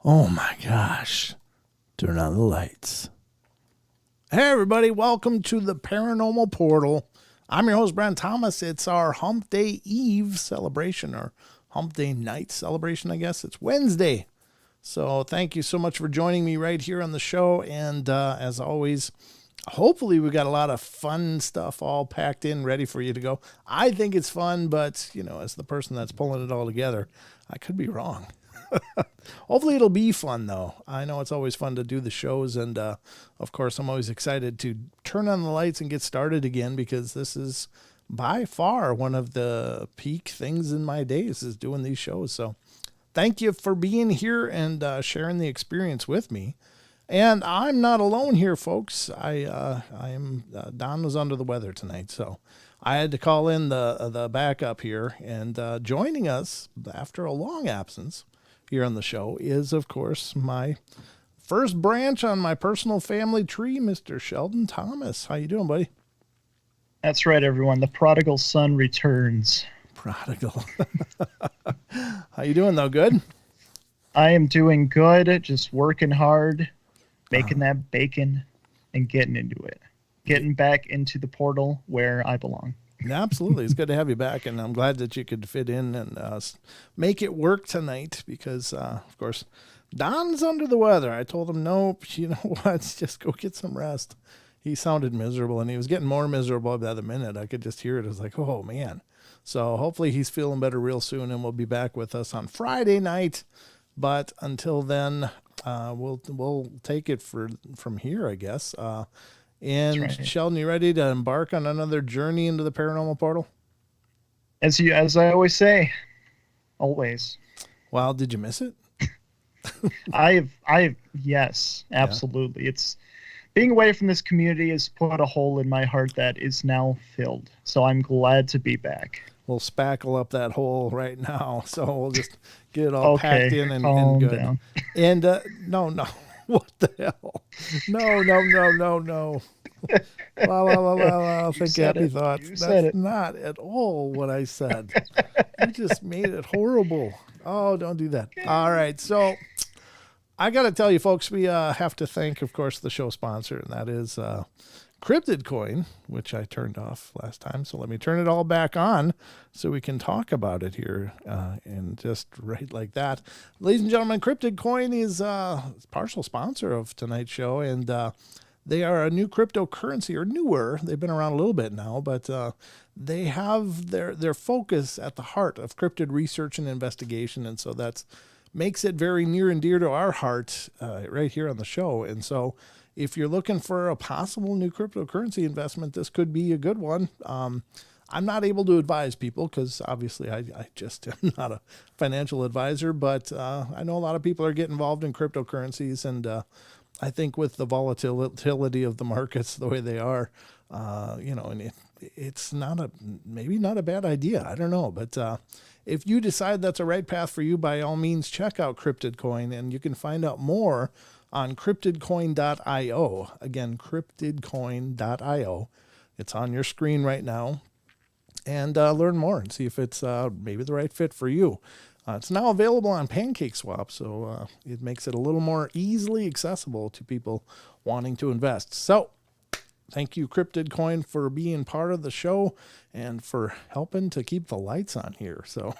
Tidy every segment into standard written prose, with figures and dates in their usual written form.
Oh my gosh. Turn on the lights. Hey everybody, welcome to the Paranormal Portal. I'm your host, Brent Thomas. It's our Hump Day Eve celebration, or Hump Day night celebration, I guess. It's Wednesday. So thank you so much for joining me right here on the show. And as always, hopefully we got a lot of fun stuff all packed in, ready for you to go. I think it's fun, but, you know, as the person that's pulling it all together, I could be wrong. Hopefully it'll be fun, though. I know it's always fun to do the shows, and of course I'm always excited to turn on the lights and get started again, because this is by far one of the peak things in my days is doing these shows. So thank you for being here and sharing the experience with me. And I'm not alone here, folks. Don was under the weather tonight, so I had to call in the backup here. And joining us after a long absence here on the show is, of course, my first branch on my personal family tree, Mr. Sheldon Thomas. How you doing, buddy? That's right, everyone. The prodigal son returns. Prodigal. How you doing, though? Good? I am doing good. Just working hard, making that bacon, and getting into it. Getting back into the portal where I belong. Absolutely. It's good to have you back, and I'm glad that you could fit in and make it work tonight because, of course, Don's under the weather. I told him, nope, you know what, just go get some rest. He sounded miserable, and he was getting more miserable by the minute. I could just hear it. I was like, oh, man. So hopefully he's feeling better real soon, and will be back with us on Friday night. But until then, we'll take it from here, I guess. And right. Sheldon, you ready to embark on another journey into the paranormal portal? As I always say, always. Well, did you miss it? Yes, absolutely. Yeah. It's being away from this community has put a hole in my heart that is now filled. So I'm glad to be back. We'll spackle up that hole right now. So we'll just get it all packed in and good. Down. And no. What the hell? No. Well, think happy thoughts. That's not at all what I said. You just made it horrible. Oh, don't do that. All right. So I got to tell you, folks, we have to thank, of course, the show sponsor, and that is Cryptid Coin, which I turned off last time. So let me turn it all back on so we can talk about it here and just right like that. Ladies and gentlemen, Cryptid Coin is a partial sponsor of tonight's show, and they are a new cryptocurrency, or newer. They've been around a little bit now, but they have their focus at the heart of cryptid research and investigation, and so that's makes it very near and dear to our heart right here on the show. And so if you're looking for a possible new cryptocurrency investment, this could be a good one. I'm not able to advise people because obviously I just am not a financial advisor, but I know a lot of people are getting involved in cryptocurrencies, and I think with the volatility of the markets the way they are, and it's maybe not a bad idea. I don't know, but if you decide that's a right path for you, by all means, check out Cryptid Coin, and you can find out more on cryptidcoin.io. Again, cryptidcoin.io. It's on your screen right now. And learn more and see if it's maybe the right fit for you. It's now available on PancakeSwap, so it makes it a little more easily accessible to people wanting to invest. So thank you, Cryptid Coin, for being part of the show and for helping to keep the lights on here. So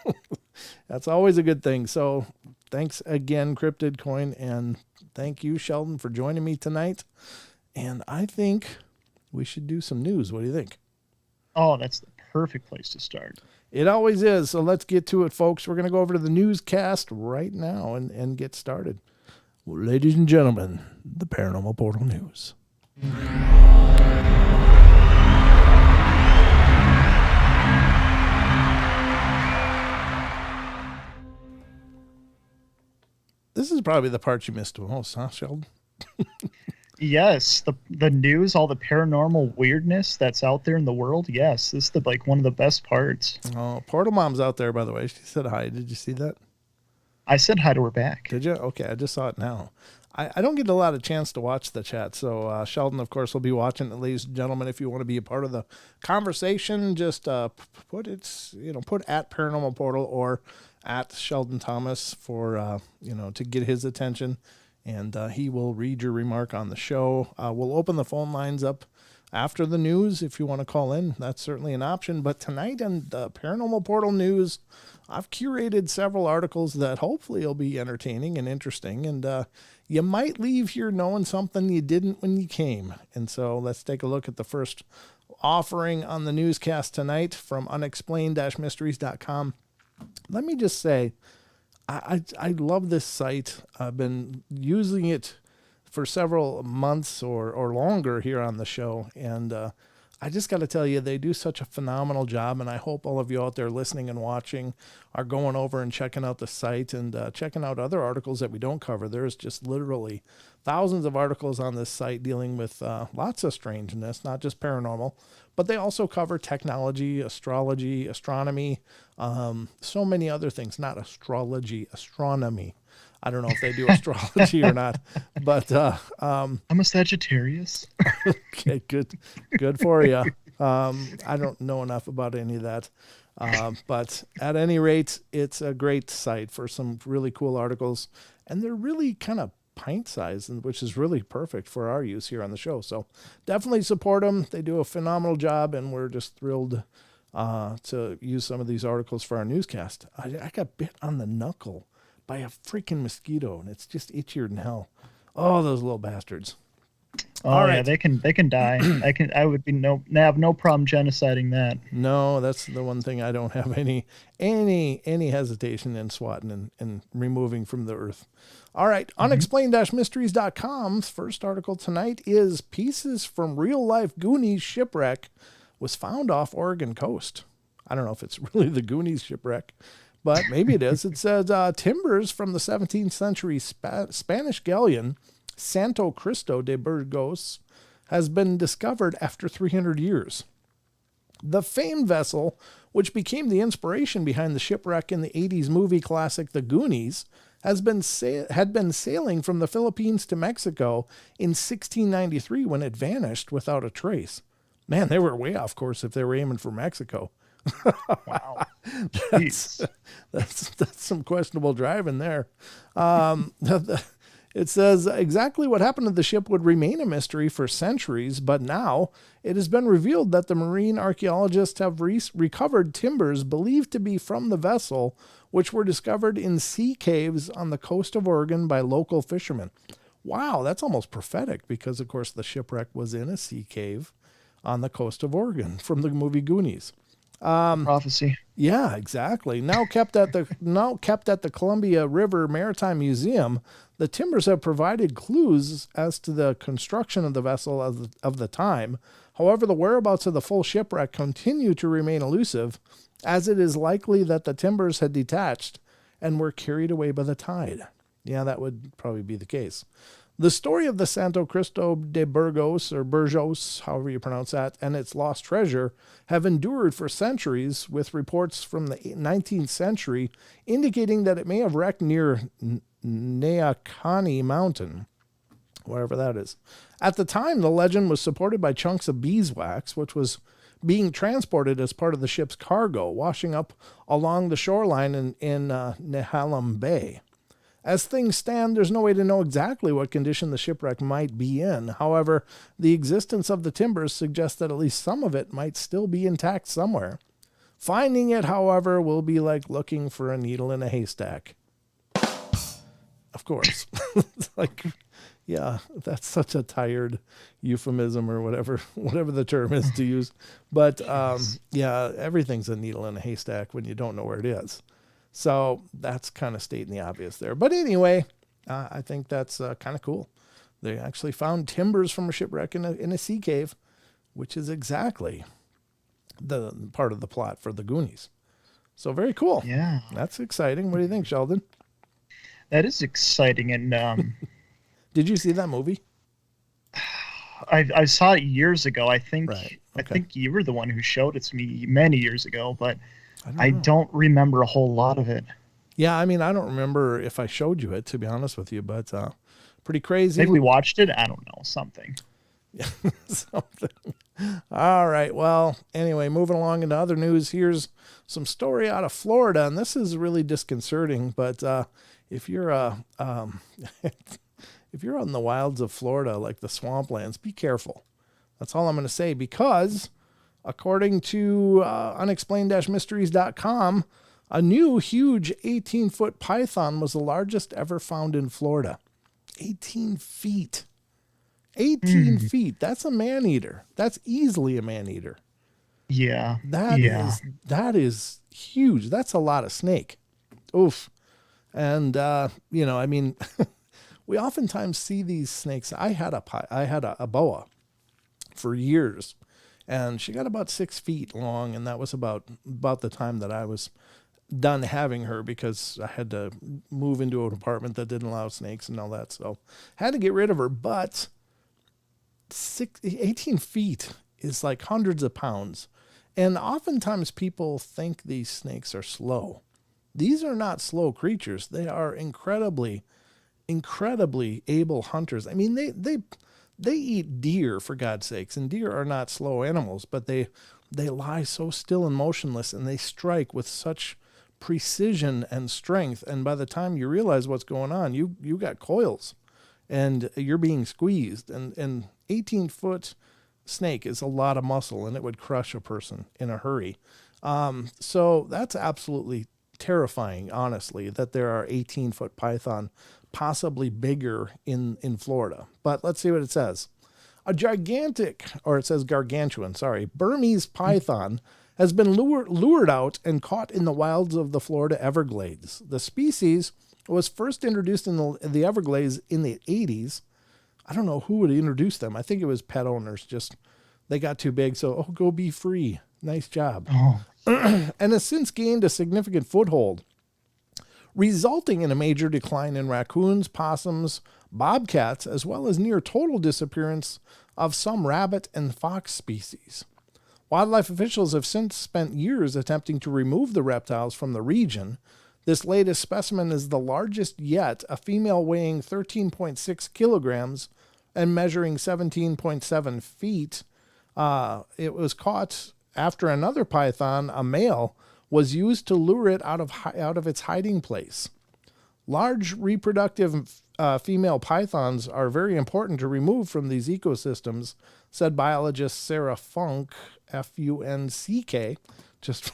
that's always a good thing. So thanks again, Cryptid Coin, and thank you, Sheldon, for joining me tonight. And I think we should do some news. What do you think? Oh, that's the perfect place to start. It always is. So let's get to it, folks. We're going to go over to the newscast right now and get started. Well, ladies and gentlemen, the Paranormal Portal News. This is probably the part you missed the most, huh, Sheldon? Yes, the news, all the paranormal weirdness that's out there in the world. Yes, this is one of the best parts. Oh, Portal Mom's out there, by the way. She said hi. Did you see that? I said hi to her back. Did you? Okay, I just saw it now. I don't get a lot of chance to watch the chat, so Sheldon, of course, will be watching it. Ladies and gentlemen, if you want to be a part of the conversation, just put at Paranormal Portal or at Sheldon Thomas for to get his attention, and he will read your remark on the show. We'll open the phone lines up after the news if you want to call in. That's certainly an option. But tonight on the Paranormal Portal News, I've curated several articles that hopefully will be entertaining and interesting, and you might leave here knowing something you didn't when you came. And so let's take a look at the first offering on the newscast tonight from unexplained-mysteries.com. Let me just say, I love this site. I've been using it for several months or longer here on the show, and I just got to tell you, they do such a phenomenal job, and I hope all of you out there listening and watching are going over and checking out the site and checking out other articles that we don't cover. There's just literally thousands of articles on this site dealing with lots of strangeness, not just paranormal, but they also cover technology, astrology, astronomy, so many other things. Not astrology, astronomy. I don't know if they do astrology or not, but I'm a Sagittarius. Okay, good for you. I don't know enough about any of that, but at any rate, it's a great site for some really cool articles, and they're really kind of pint-sized, which is really perfect for our use here on the show. So definitely support them. They do a phenomenal job, and we're just thrilled to use some of these articles for our newscast. I got bit on the knuckle by a freaking mosquito, and it's just itchier than hell. Oh, those little bastards. Oh, all right. Yeah, they can die. I would have no problem genociding that. No, that's the one thing I don't have any hesitation in swatting and removing from the earth. All right, unexplained-mysteries.com's first article tonight is pieces from real-life Goonies shipwreck was found off Oregon coast. I don't know if it's really the Goonies shipwreck, but maybe it is. It says timbers from the 17th century Spanish galleon Santo Cristo de Burgos has been discovered after 300 years. The famed vessel, which became the inspiration behind the shipwreck in the 80s movie classic The Goonies, had been sailing from the Philippines to Mexico in 1693 when it vanished without a trace. Man, they were way off course if they were aiming for Mexico. Wow. That's some questionable driving there. It says exactly what happened to the ship would remain a mystery for centuries, but now it has been revealed that the marine archaeologists have recovered timbers believed to be from the vessel, which were discovered in sea caves on the coast of Oregon by local fishermen. Wow, that's almost prophetic because, of course, the shipwreck was in a sea cave on the coast of Oregon from the movie Goonies. Prophecy. Yeah, exactly. Now kept at the Columbia River Maritime Museum, the timbers have provided clues as to the construction of the vessel of the time. However, the whereabouts of the full shipwreck continue to remain elusive, as it is likely that the timbers had detached and were carried away by the tide. Yeah, that would probably be the case. The story of the Santo Cristo de Burgos, or Burgos, however you pronounce that, and its lost treasure have endured for centuries, with reports from the 19th century indicating that it may have wrecked near Neacani Mountain, wherever that is. At the time, the legend was supported by chunks of beeswax, which was being transported as part of the ship's cargo, washing up along the shoreline in Nehalem Bay. As things stand, there's no way to know exactly what condition the shipwreck might be in. However, the existence of the timbers suggests that at least some of it might still be intact somewhere. Finding it, however, will be like looking for a needle in a haystack. of course. It's like, yeah, that's such a tired euphemism or whatever the term is to use. But yeah, everything's a needle in a haystack when you don't know where it is. So that's kind of stating the obvious there. But anyway, I think that's kind of cool. They actually found timbers from a shipwreck in a sea cave, which is exactly the part of the plot for the Goonies. So very cool. Yeah. That's exciting. What do you think, Sheldon? That is exciting. And did you see that movie? I saw it years ago. I think Right. I Okay. think you were the one who showed it to me many years ago, but I I don't remember a whole lot of it. Yeah, I mean, I don't remember if I showed you it, to be honest with you, but pretty crazy. Maybe we watched it. I don't know, something. Something. All right. Well, anyway, moving along into other news, here's some story out of Florida, and this is really disconcerting. But if you're if you're out in the wilds of Florida, like the swamplands, be careful. That's all I'm going to say, because according to unexplained-mysteries.com, a new huge 18-foot python was the largest ever found in Florida. 18 feet. 18 feet. That's a man-eater. That's easily a man-eater. Yeah. That is huge. That's a lot of snake. Oof. And, I mean, we oftentimes see these snakes. I had a boa for years, and she got about 6 feet long, and that was about the time that I was done having her, because I had to move into an apartment that didn't allow snakes and all that. So had to get rid of her, but 18 feet is like hundreds of pounds. And oftentimes people think these snakes are slow. These are not slow creatures. They are incredibly able hunters. I mean, they eat deer, for God's sakes, and deer are not slow animals, but they lie so still and motionless, and they strike with such precision and strength. And by the time you realize what's going on, you got coils and you're being squeezed. And 18-foot snake is a lot of muscle, and it would crush a person in a hurry. So that's absolutely terrifying, honestly, that there are 18-foot python, possibly bigger in Florida. But let's see what it says. It says gargantuan, Burmese python has been lured out and caught in the wilds of the Florida Everglades. The species was first introduced in the Everglades in the 80s. I don't know who would introduce them. I think it was pet owners. Just they got too big, so go be free. Nice job. Oh. And has since gained a significant foothold, resulting in a major decline in raccoons, possums, bobcats, as well as near total disappearance of some rabbit and fox species. Wildlife officials have since spent years attempting to remove the reptiles from the region. This latest specimen is the largest yet, a female weighing 13.6 kilograms and measuring 17.7 feet. It was caught after another python, a male, was used to lure it out of its hiding place. Large reproductive female pythons are very important to remove from these ecosystems, said biologist Sarah Funk, F-U-N-C-K. Just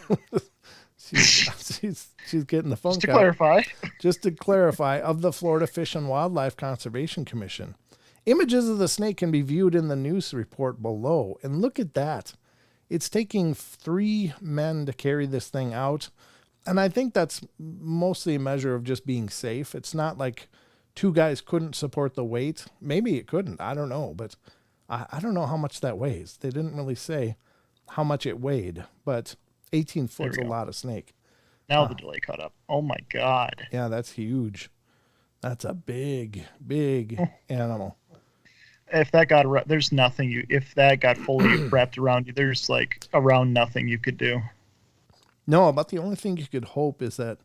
she's getting the funk out. Just to clarify, of the Florida Fish and Wildlife Conservation Commission. Images of the snake can be viewed in the news report below. And look at that. It's taking 3 men to carry this thing out. And I think that's mostly a measure of just being safe. It's not like 2 guys couldn't support the weight. Maybe it couldn't. I don't know. But I don't know how much that weighs. They didn't really say how much it weighed. But 18 foot's a lot of snake. Now the delay caught up. Oh, my God. Yeah, that's huge. That's a big animal. If that got there's nothing if that got fully wrapped around you, there's like around nothing you could do. No, about the only thing you could hope is that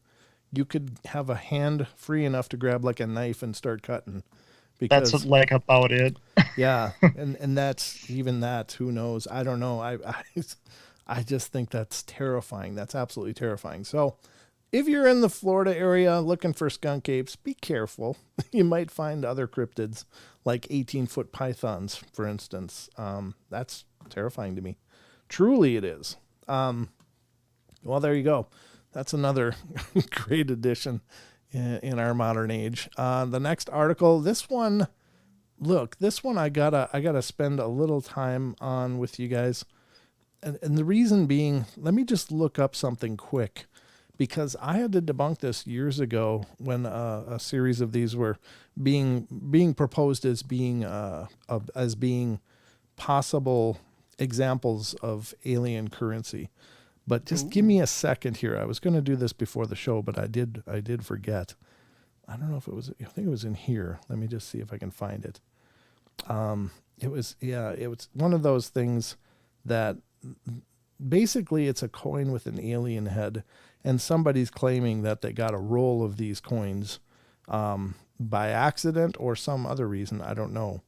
you could have a hand free enough to grab like a knife and start cutting. Because that's like about it. Yeah, and that's even that. Who knows? I don't know. I just think that's terrifying. That's absolutely terrifying. So, if you're in the Florida area looking for skunk apes, be careful. You might find other cryptids, like 18-foot pythons, for instance. That's terrifying to me. Truly it is. Well, there you go. That's another great addition in our modern age. The next article, this one I gotta spend a little time on with you guys. And the reason being, let me just look up something quick, because I had to debunk this years ago when a series of these were being proposed as being possible examples of alien currency. But just give me a second here. I was going to do this before the show, but I did forget. I don't know if it was. I think it was in here. Let me just see if I can find it. It was one of those things that basically it's a coin with an alien head, and somebody's claiming that they got a roll of these coins by accident or some other reason. I don't know,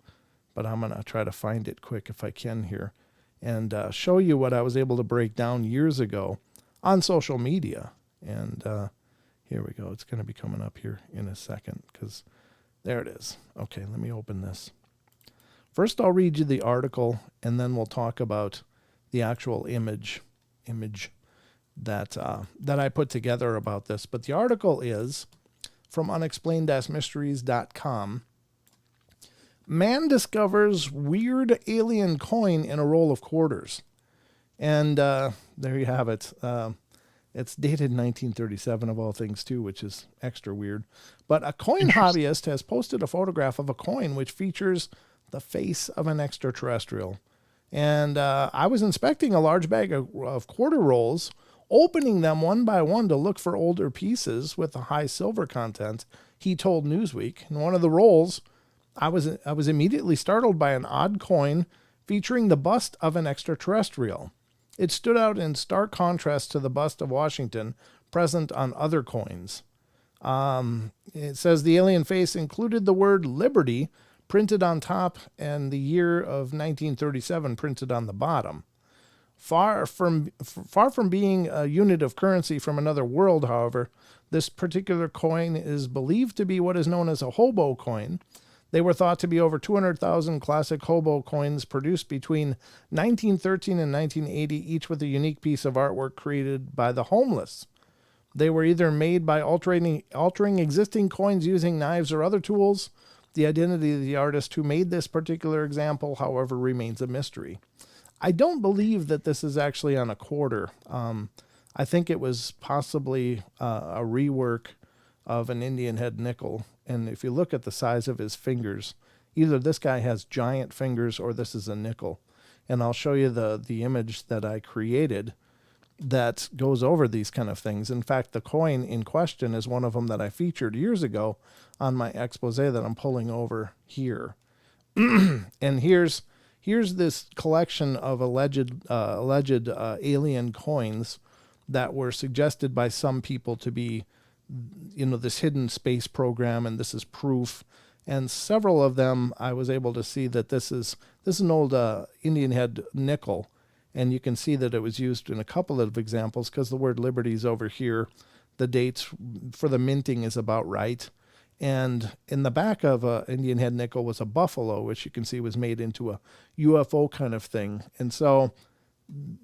but I'm going to try to find it quick if I can here and show you what I was able to break down years ago on social media. And here we go. It's going to be coming up here in a second, because there it is. Okay, let me open this. First, I'll read you the article, and then we'll talk about the actual image that I put together about this. But the article is from unexplained-mysteries.com. Man discovers weird alien coin in a roll of quarters. And there you have it. It's dated 1937 of all things too, which is extra weird. But a coin hobbyist has posted a photograph of a coin which features the face of an extraterrestrial. And I was inspecting a large bag of quarter rolls, opening them one by one to look for older pieces with a high silver content, he told Newsweek. In one of the rolls, I was immediately startled by an odd coin featuring the bust of an extraterrestrial. It stood out in stark contrast to the bust of Washington present on other coins. It says the alien face included the word liberty printed on top and the year of 1937 printed on the bottom. Far from being a unit of currency from another world, however, this particular coin is believed to be what is known as a hobo coin. They were thought to be over 200,000 classic hobo coins produced between 1913 and 1980, each with a unique piece of artwork created by the homeless. They were either made by altering existing coins using knives or other tools. The identity of the artist who made this particular example, however, remains a mystery. I don't believe that this is actually on a quarter. I think it was possibly a rework of an Indian head nickel. And if you look at the size of his fingers, either this guy has giant fingers or this is a nickel. And I'll show you the image that I created that goes over these kind of things. In fact, the coin in question is one of them that I featured years ago on my expose that I'm pulling over here. And here's this collection of alleged alien coins that were suggested by some people to be, this hidden space program, and this is proof. And several of them, I was able to see that this is an old Indian head nickel, and you can see that it was used in a couple of examples because the word liberty is over here. The dates for the minting is about right. And in the back of an Indian head nickel was a buffalo, which you can see was made into a UFO kind of thing. And so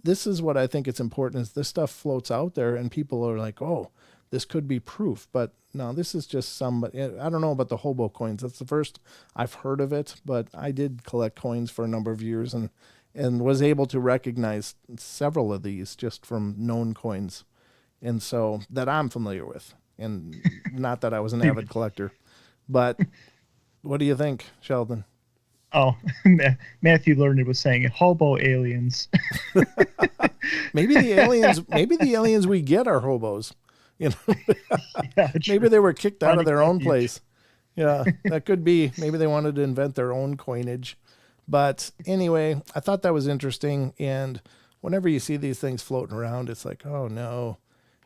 this is what I think it's important, is this stuff floats out there and people are like, oh, this could be proof. But no, this is just I don't know about the hobo coins. That's the first I've heard of it, but I did collect coins for a number of years and was able to recognize several of these just from known coins. And so that I'm familiar with. And not that I was an avid collector, but what do you think, Sheldon? Oh, Matthew Learned was saying hobo aliens. Maybe the aliens we get are hobos. Yeah, maybe they were kicked out of their own place. Yeah, that could be. Maybe they wanted to invent their own coinage. But anyway, I thought that was interesting. And whenever you see these things floating around, it's like, oh no.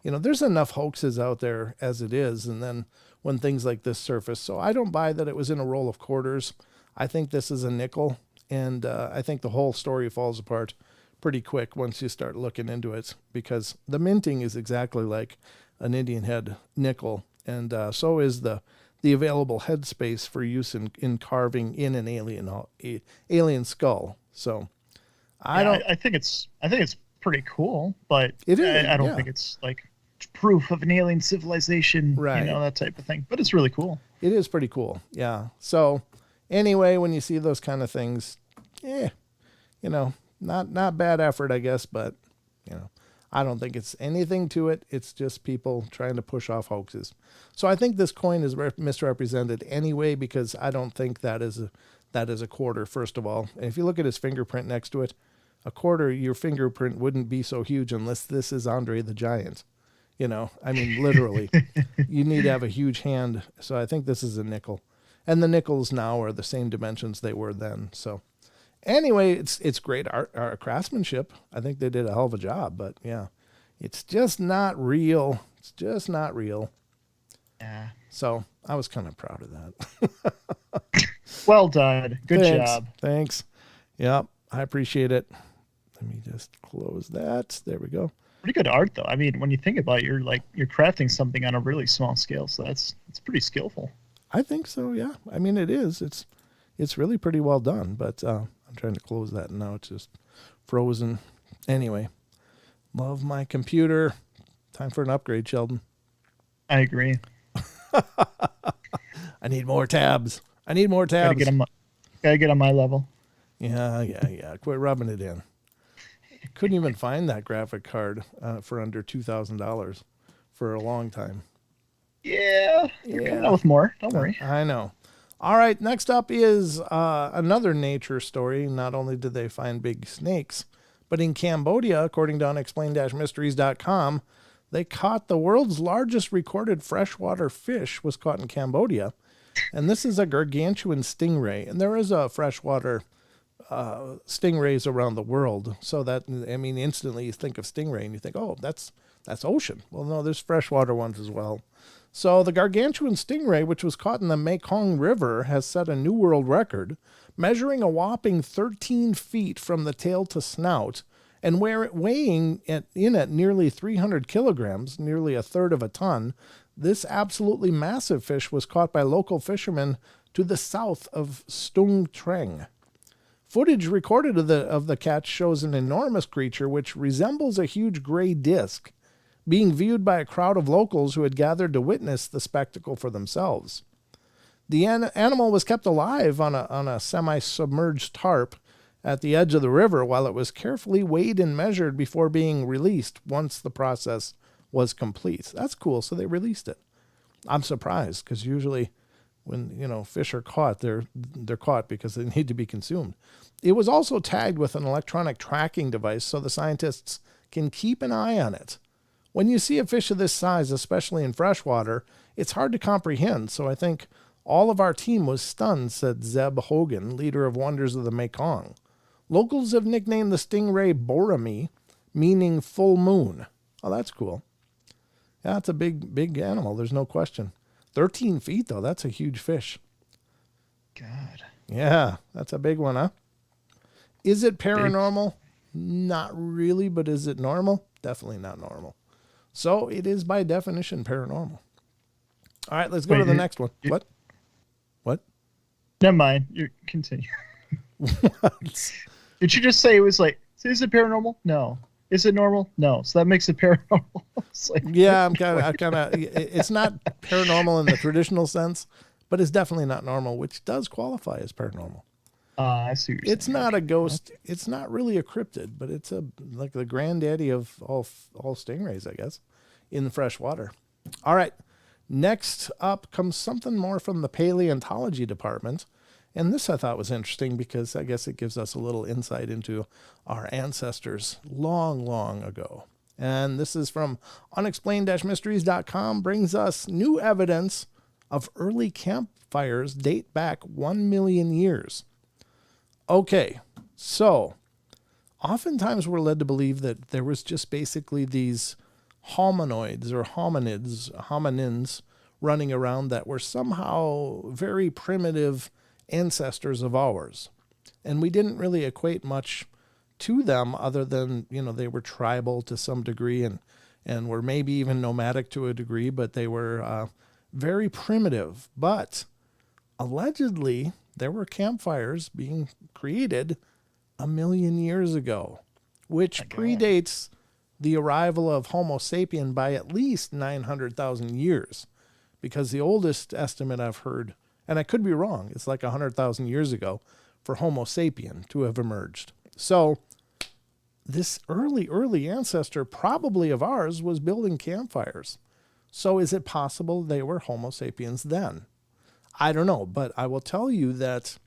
There's enough hoaxes out there as it is. And then when things like this surface, so I don't buy that it was in a roll of quarters. I think this is a nickel. And I think the whole story falls apart pretty quick once you start looking into it, because the minting is exactly like an Indian head nickel. And so is the available headspace for use in carving in an alien skull. So I think it's pretty cool, but it is, I don't think it's like proof of an alien civilization, Right. that type of thing. But it's really cool. It is pretty cool. Yeah. So anyway, when you see those kind of things, not bad effort, I guess, but I don't think it's anything to it. It's just people trying to push off hoaxes. So I think this coin is misrepresented anyway, because I don't think that is a quarter, first of all. And if you look at his fingerprint next to it, a quarter, your fingerprint wouldn't be so huge unless this is Andre the Giant. I mean, literally, you need to have a huge hand. So I think this is a nickel. And the nickels now are the same dimensions they were then. So anyway, it's great art craftsmanship. I think they did a hell of a job. But yeah, it's just not real. It's just not real. Yeah. So I was kind of proud of that. Well done. Good job. Thanks. Yep, I appreciate it. Let me just close that. There we go. Pretty good art, though. I mean, when you think about it, you're crafting something on a really small scale, so it's pretty skillful. I think so. Yeah. I mean, it is. It's really pretty well done. But I'm trying to close that, and now it's just frozen. Anyway, love my computer. Time for an upgrade, Sheldon. I agree. I need more tabs. Gotta get on my level. Yeah. Quit rubbing it in. Couldn't even find that graphic card for under $2,000 for a long time. Yeah. You're coming out with more. Don't worry. I know. All right. Next up is another nature story. Not only did they find big snakes, but in Cambodia, according to unexplained-mysteries.com, they caught the world's largest recorded freshwater fish was caught in Cambodia. And this is a gargantuan stingray. And there is a freshwater stingrays around the world. So that, I mean, instantly you think of stingray and you think, oh, that's ocean. Well, no, there's freshwater ones as well. So the gargantuan stingray, which was caught in the Mekong River, has set a new world record, measuring a whopping 13 feet from the tail to snout, and weighing at nearly 300 kilograms, nearly a third of a ton. This absolutely massive fish was caught by local fishermen to the south of Stung Treng. Footage recorded of the catch shows an enormous creature which resembles a huge gray disc, being viewed by a crowd of locals who had gathered to witness the spectacle for themselves. The animal was kept alive on a semi-submerged tarp at the edge of the river while it was carefully weighed and measured before being released once the process was complete. That's cool. So they released it. I'm surprised because usually when fish are caught, they're caught because they need to be consumed. It was also tagged with an electronic tracking device so the scientists can keep an eye on it. When you see a fish of this size, especially in freshwater, it's hard to comprehend. So I think all of our team was stunned, said Zeb Hogan, leader of Wonders of the Mekong. Locals have nicknamed the stingray Borami, meaning full moon. Oh, that's cool. Yeah, it's a big animal. There's no question. 13 feet, though. That's a huge fish. God. Yeah, that's a big one, huh? Is it paranormal? Not really, but is it normal? Definitely not normal. So it is by definition paranormal. All right, let's go to the next one. What? Never mind. You continue. What? Did you just say it was like, is it paranormal? No. Is it normal? No. So that makes it paranormal. Yeah, I'm kind of. It's not paranormal in the traditional sense, but it's definitely not normal, which does qualify as paranormal. I see what you're It's not a ghost. It's not really a cryptid, but it's like the granddaddy of all stingrays, I guess, in the fresh water. All right. Next up comes something more from the paleontology department. And this I thought was interesting because I guess it gives us a little insight into our ancestors long, long ago. And this is from unexplained-mysteries.com, brings us new evidence of early campfires date back 1 million years. Okay, so oftentimes we're led to believe that there was just basically these hominoids or hominins running around that were somehow very primitive ancestors of ours. And we didn't really equate much to them other than, they were tribal to some degree and were maybe even nomadic to a degree, but they were very primitive. But allegedly, there were campfires being created 1 million years ago, which predates the arrival of Homo sapien by at least 900,000 years, because the oldest estimate I've heard, and I could be wrong, it's like 100,000 years ago for Homo sapien to have emerged. So this early ancestor, probably of ours, was building campfires. So is it possible they were Homo sapiens then? I don't know, but I will tell you that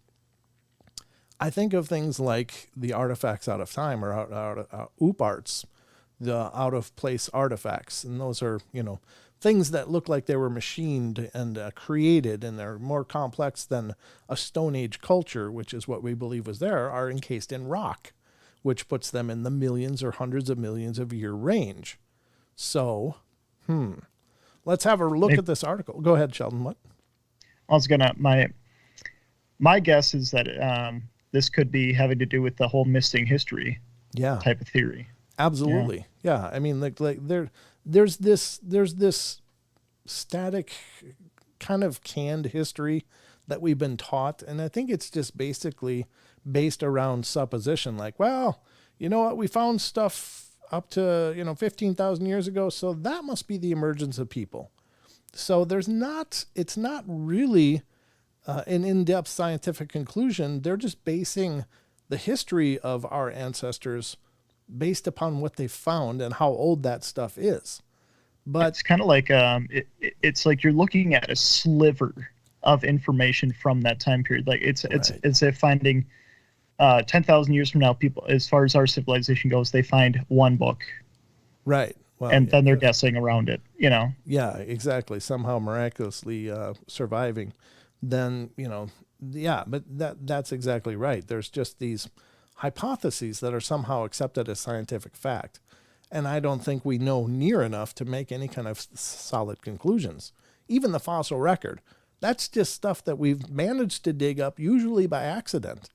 I think of things like the artifacts out of time, or OOP-arts, the out-of-place artifacts. And those are, things that look like they were machined and created, and they're more complex than a Stone Age culture, which is what we believe was there, are encased in rock, which puts them in the millions or hundreds of millions of year range. So, let's have a look at this article. Go ahead, Sheldon. What? I was gonna my guess is that this could be having to do with the whole missing history type of theory. Absolutely. Yeah. I mean, like there's this static kind of canned history that we've been taught. And I think it's just basically based around supposition. Like, well, you know what? We found stuff up to, 15,000 years ago. So that must be the emergence of people. So it's not really an in-depth scientific conclusion. They're just basing the history of our ancestors based upon what they found and how old that stuff is. But it's kind of like it's like you're looking at a sliver of information from that time period. Like it's if finding 10,000 years from now, people, as far as our civilization goes, they find one book, right? Well, and then they're guessing around it. Yeah, exactly. Somehow miraculously surviving. Then but that's exactly right. There's just these hypotheses that are somehow accepted as scientific fact. And I don't think we know near enough to make any kind of solid conclusions. Even the fossil record, that's just stuff that we've managed to dig up, usually by accident.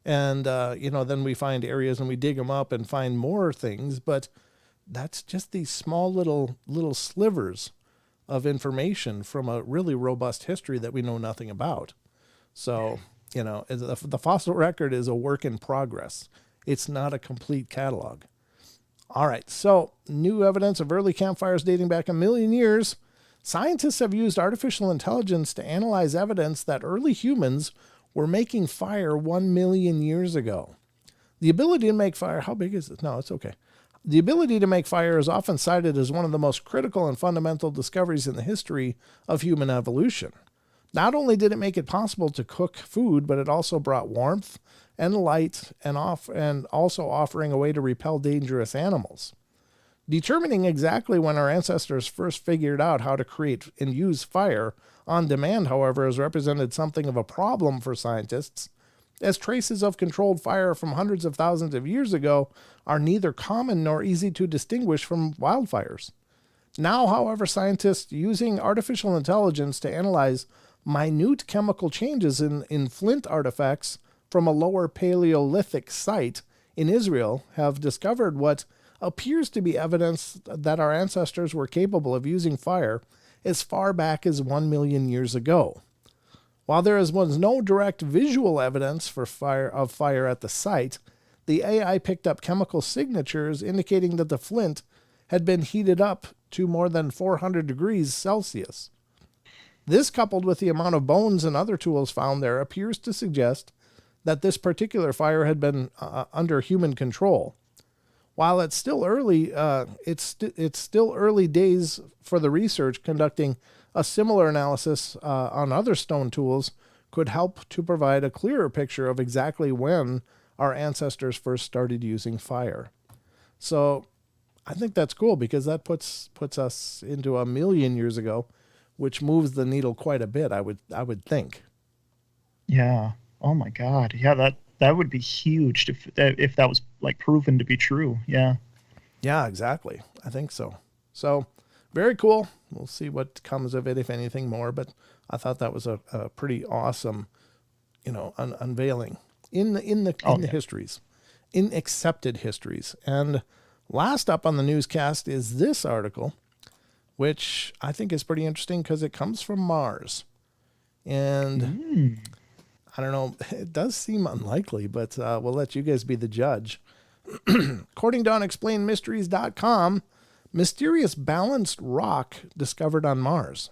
And, then we find areas and we dig them up and find more things. But that's just these small little slivers of information from a really robust history that we know nothing about. So, the fossil record is a work in progress. It's not a complete catalog. All right, so new evidence of early campfires dating back 1 million years. Scientists have used artificial intelligence to analyze evidence that early humans were making fire 1 million years ago. The ability to make fire, how big is it? No, it's okay. The ability to make fire is often cited as one of the most critical and fundamental discoveries in the history of human evolution. Not only did it make it possible to cook food, but it also brought warmth and light and also offering a way to repel dangerous animals. Determining exactly when our ancestors first figured out how to create and use fire on demand, however, has represented something of a problem for scientists, as traces of controlled fire from hundreds of thousands of years ago are neither common nor easy to distinguish from wildfires. Now, however, scientists using artificial intelligence to analyze minute chemical changes in flint artifacts from a lower Paleolithic site in Israel have discovered what appears to be evidence that our ancestors were capable of using fire as far back as 1 million years ago. While there was no direct visual evidence for fire at the site, the AI picked up chemical signatures indicating that the flint had been heated up to more than 400 degrees Celsius. This, coupled with the amount of bones and other tools found there, appears to suggest that this particular fire had been under human control. While it's still early, it's still early days for the research. Conducting a similar analysis on other stone tools could help to provide a clearer picture of exactly when our ancestors first started using fire. So I think that's cool, because that puts us into 1 million years ago, which moves the needle quite a bit, I would think. Yeah. Oh my God. Yeah, that would be huge if that was like proven to be true. Yeah. Yeah, exactly. I think so. So very cool. We'll see what comes of it, if anything more, but I thought that was a pretty awesome, unveiling in the histories, in accepted histories. And last up on the newscast is this article, which I think is pretty interesting because it comes from Mars. And I don't know, it does seem unlikely, but we'll let you guys be the judge. According to unexplainedmysteries.com, mysterious balanced rock discovered on Mars.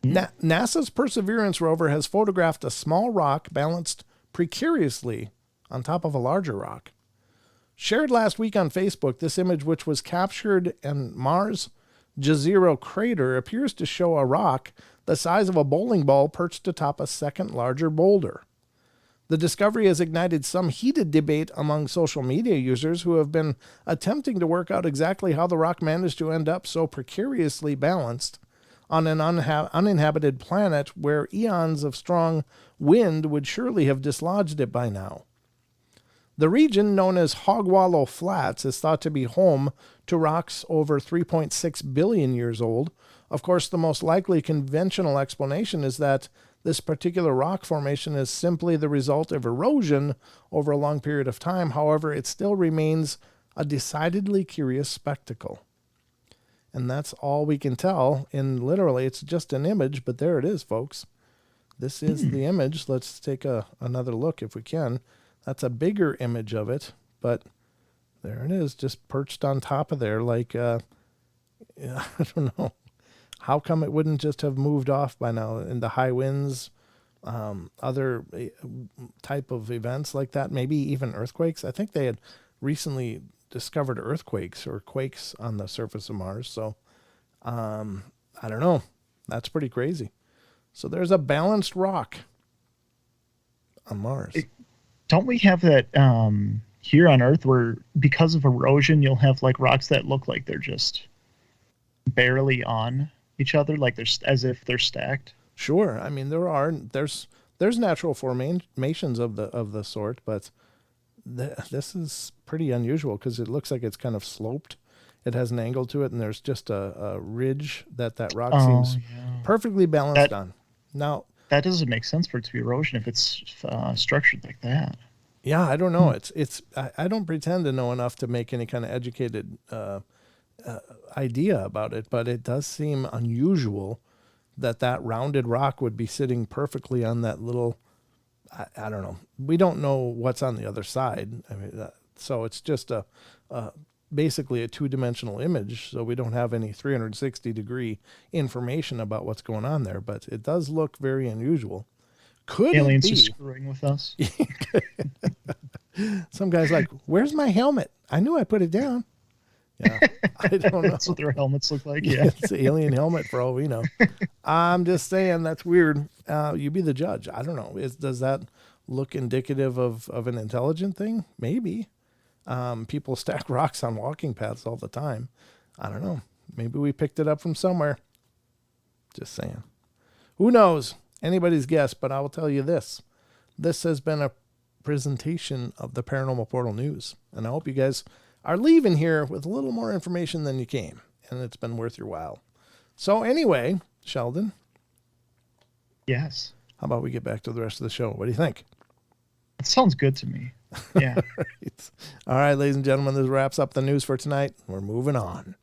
NASA's Perseverance rover has photographed a small rock balanced precariously on top of a larger rock. Shared last week on Facebook, this image, which was captured in Mars' Jezero crater, appears to show a rock the size of a bowling ball perched atop a second larger boulder. The discovery has ignited some heated debate among social media users who have been attempting to work out exactly how the rock managed to end up so precariously balanced on an uninhabited planet where eons of strong wind would surely have dislodged it by now. The region, known as Hogwallow Flats, is thought to be home to rocks over 3.6 billion years old. Of course, the most likely conventional explanation is that this particular rock formation is simply the result of erosion over a long period of time. However, it still remains a decidedly curious spectacle. And that's all we can tell. And literally, it's just an image, but there it is, folks. This is the image. Let's take another look if we can. That's a bigger image of it, but there it is, just perched on top of there like, I don't know. How come it wouldn't just have moved off by now in the high winds, other type of events like that, maybe even earthquakes? I think they had recently discovered earthquakes or quakes on the surface of Mars. So I don't know. That's pretty crazy. So there's a balanced rock on Mars. Don't we have that here on Earth where because of erosion, you'll have like rocks that look like they're just barely on each other, like they're as if they're stacked? Sure. I mean, there's natural formations of the sort, but this is pretty unusual because it looks like it's kind of sloped. It has an angle to it, and there's just a ridge that rock seems perfectly balanced on. Now, that doesn't make sense for it to be erosion if it's structured like that. Yeah, I don't know. I don't pretend to know enough to make any kind of educated idea about it, but it does seem unusual that rounded rock would be sitting perfectly on that little, I don't know. We don't know what's on the other side. I mean, so it's just basically a two-dimensional image, so we don't have any 360-degree information about what's going on there, but it does look very unusual. Could aliens it be are screwing with us? Some guy's like, "Where's my helmet? I knew I put it down." Yeah, I don't know. That's what their helmets look like. Yeah, it's an alien helmet for all we know. I'm just saying that's weird. You be the judge. I don't know. Does that look indicative of an intelligent thing? Maybe. People stack rocks on walking paths all the time. I don't know. Maybe we picked it up from somewhere. Just saying. Who knows? Anybody's guess, but I will tell you this. This has been a presentation of the Paranormal Portal News, and I hope you guys are leaving here with a little more information than you came, and it's been worth your while. So anyway, Sheldon. Yes. How about we get back to the rest of the show? What do you think? It sounds good to me. Yeah. Right. All right, ladies and gentlemen, this wraps up the news for tonight. We're moving on.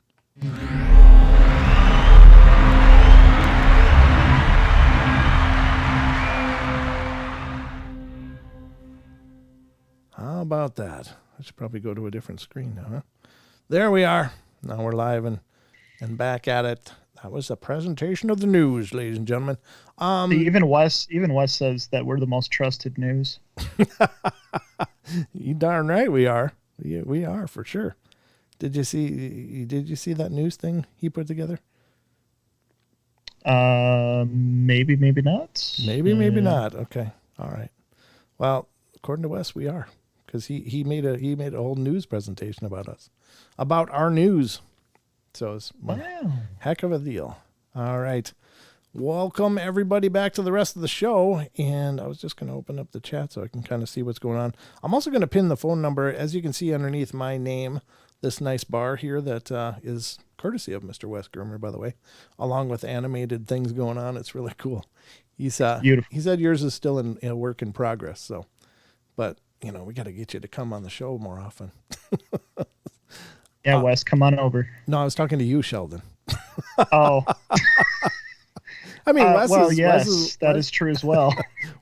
How about that? I should probably go to a different screen now, huh? There we are. Now we're live and back at it. That was a presentation of the news, ladies and gentlemen. Even Wes says that we're the most trusted news. You darn right we are. We are for sure. Did you see that news thing he put together? Maybe not. Maybe not. Okay. All right. Well, according to Wes, we are, because he made a whole news presentation about us, about our news. So it's one heck of a deal. All right. Welcome everybody back to the rest of the show. And I was just going to open up the chat so I can kind of see what's going on. I'm also going to pin the phone number, as you can see underneath my name, this nice bar here that is courtesy of Mr. Wes Germer, by the way, along with animated things going on. It's really cool. He's beautiful. He said yours is still in a work in progress. So, but we got to get you to come on the show more often. Yeah, Wes, come on over. No, I was talking to you, Sheldon. Oh. I mean, that is true as well.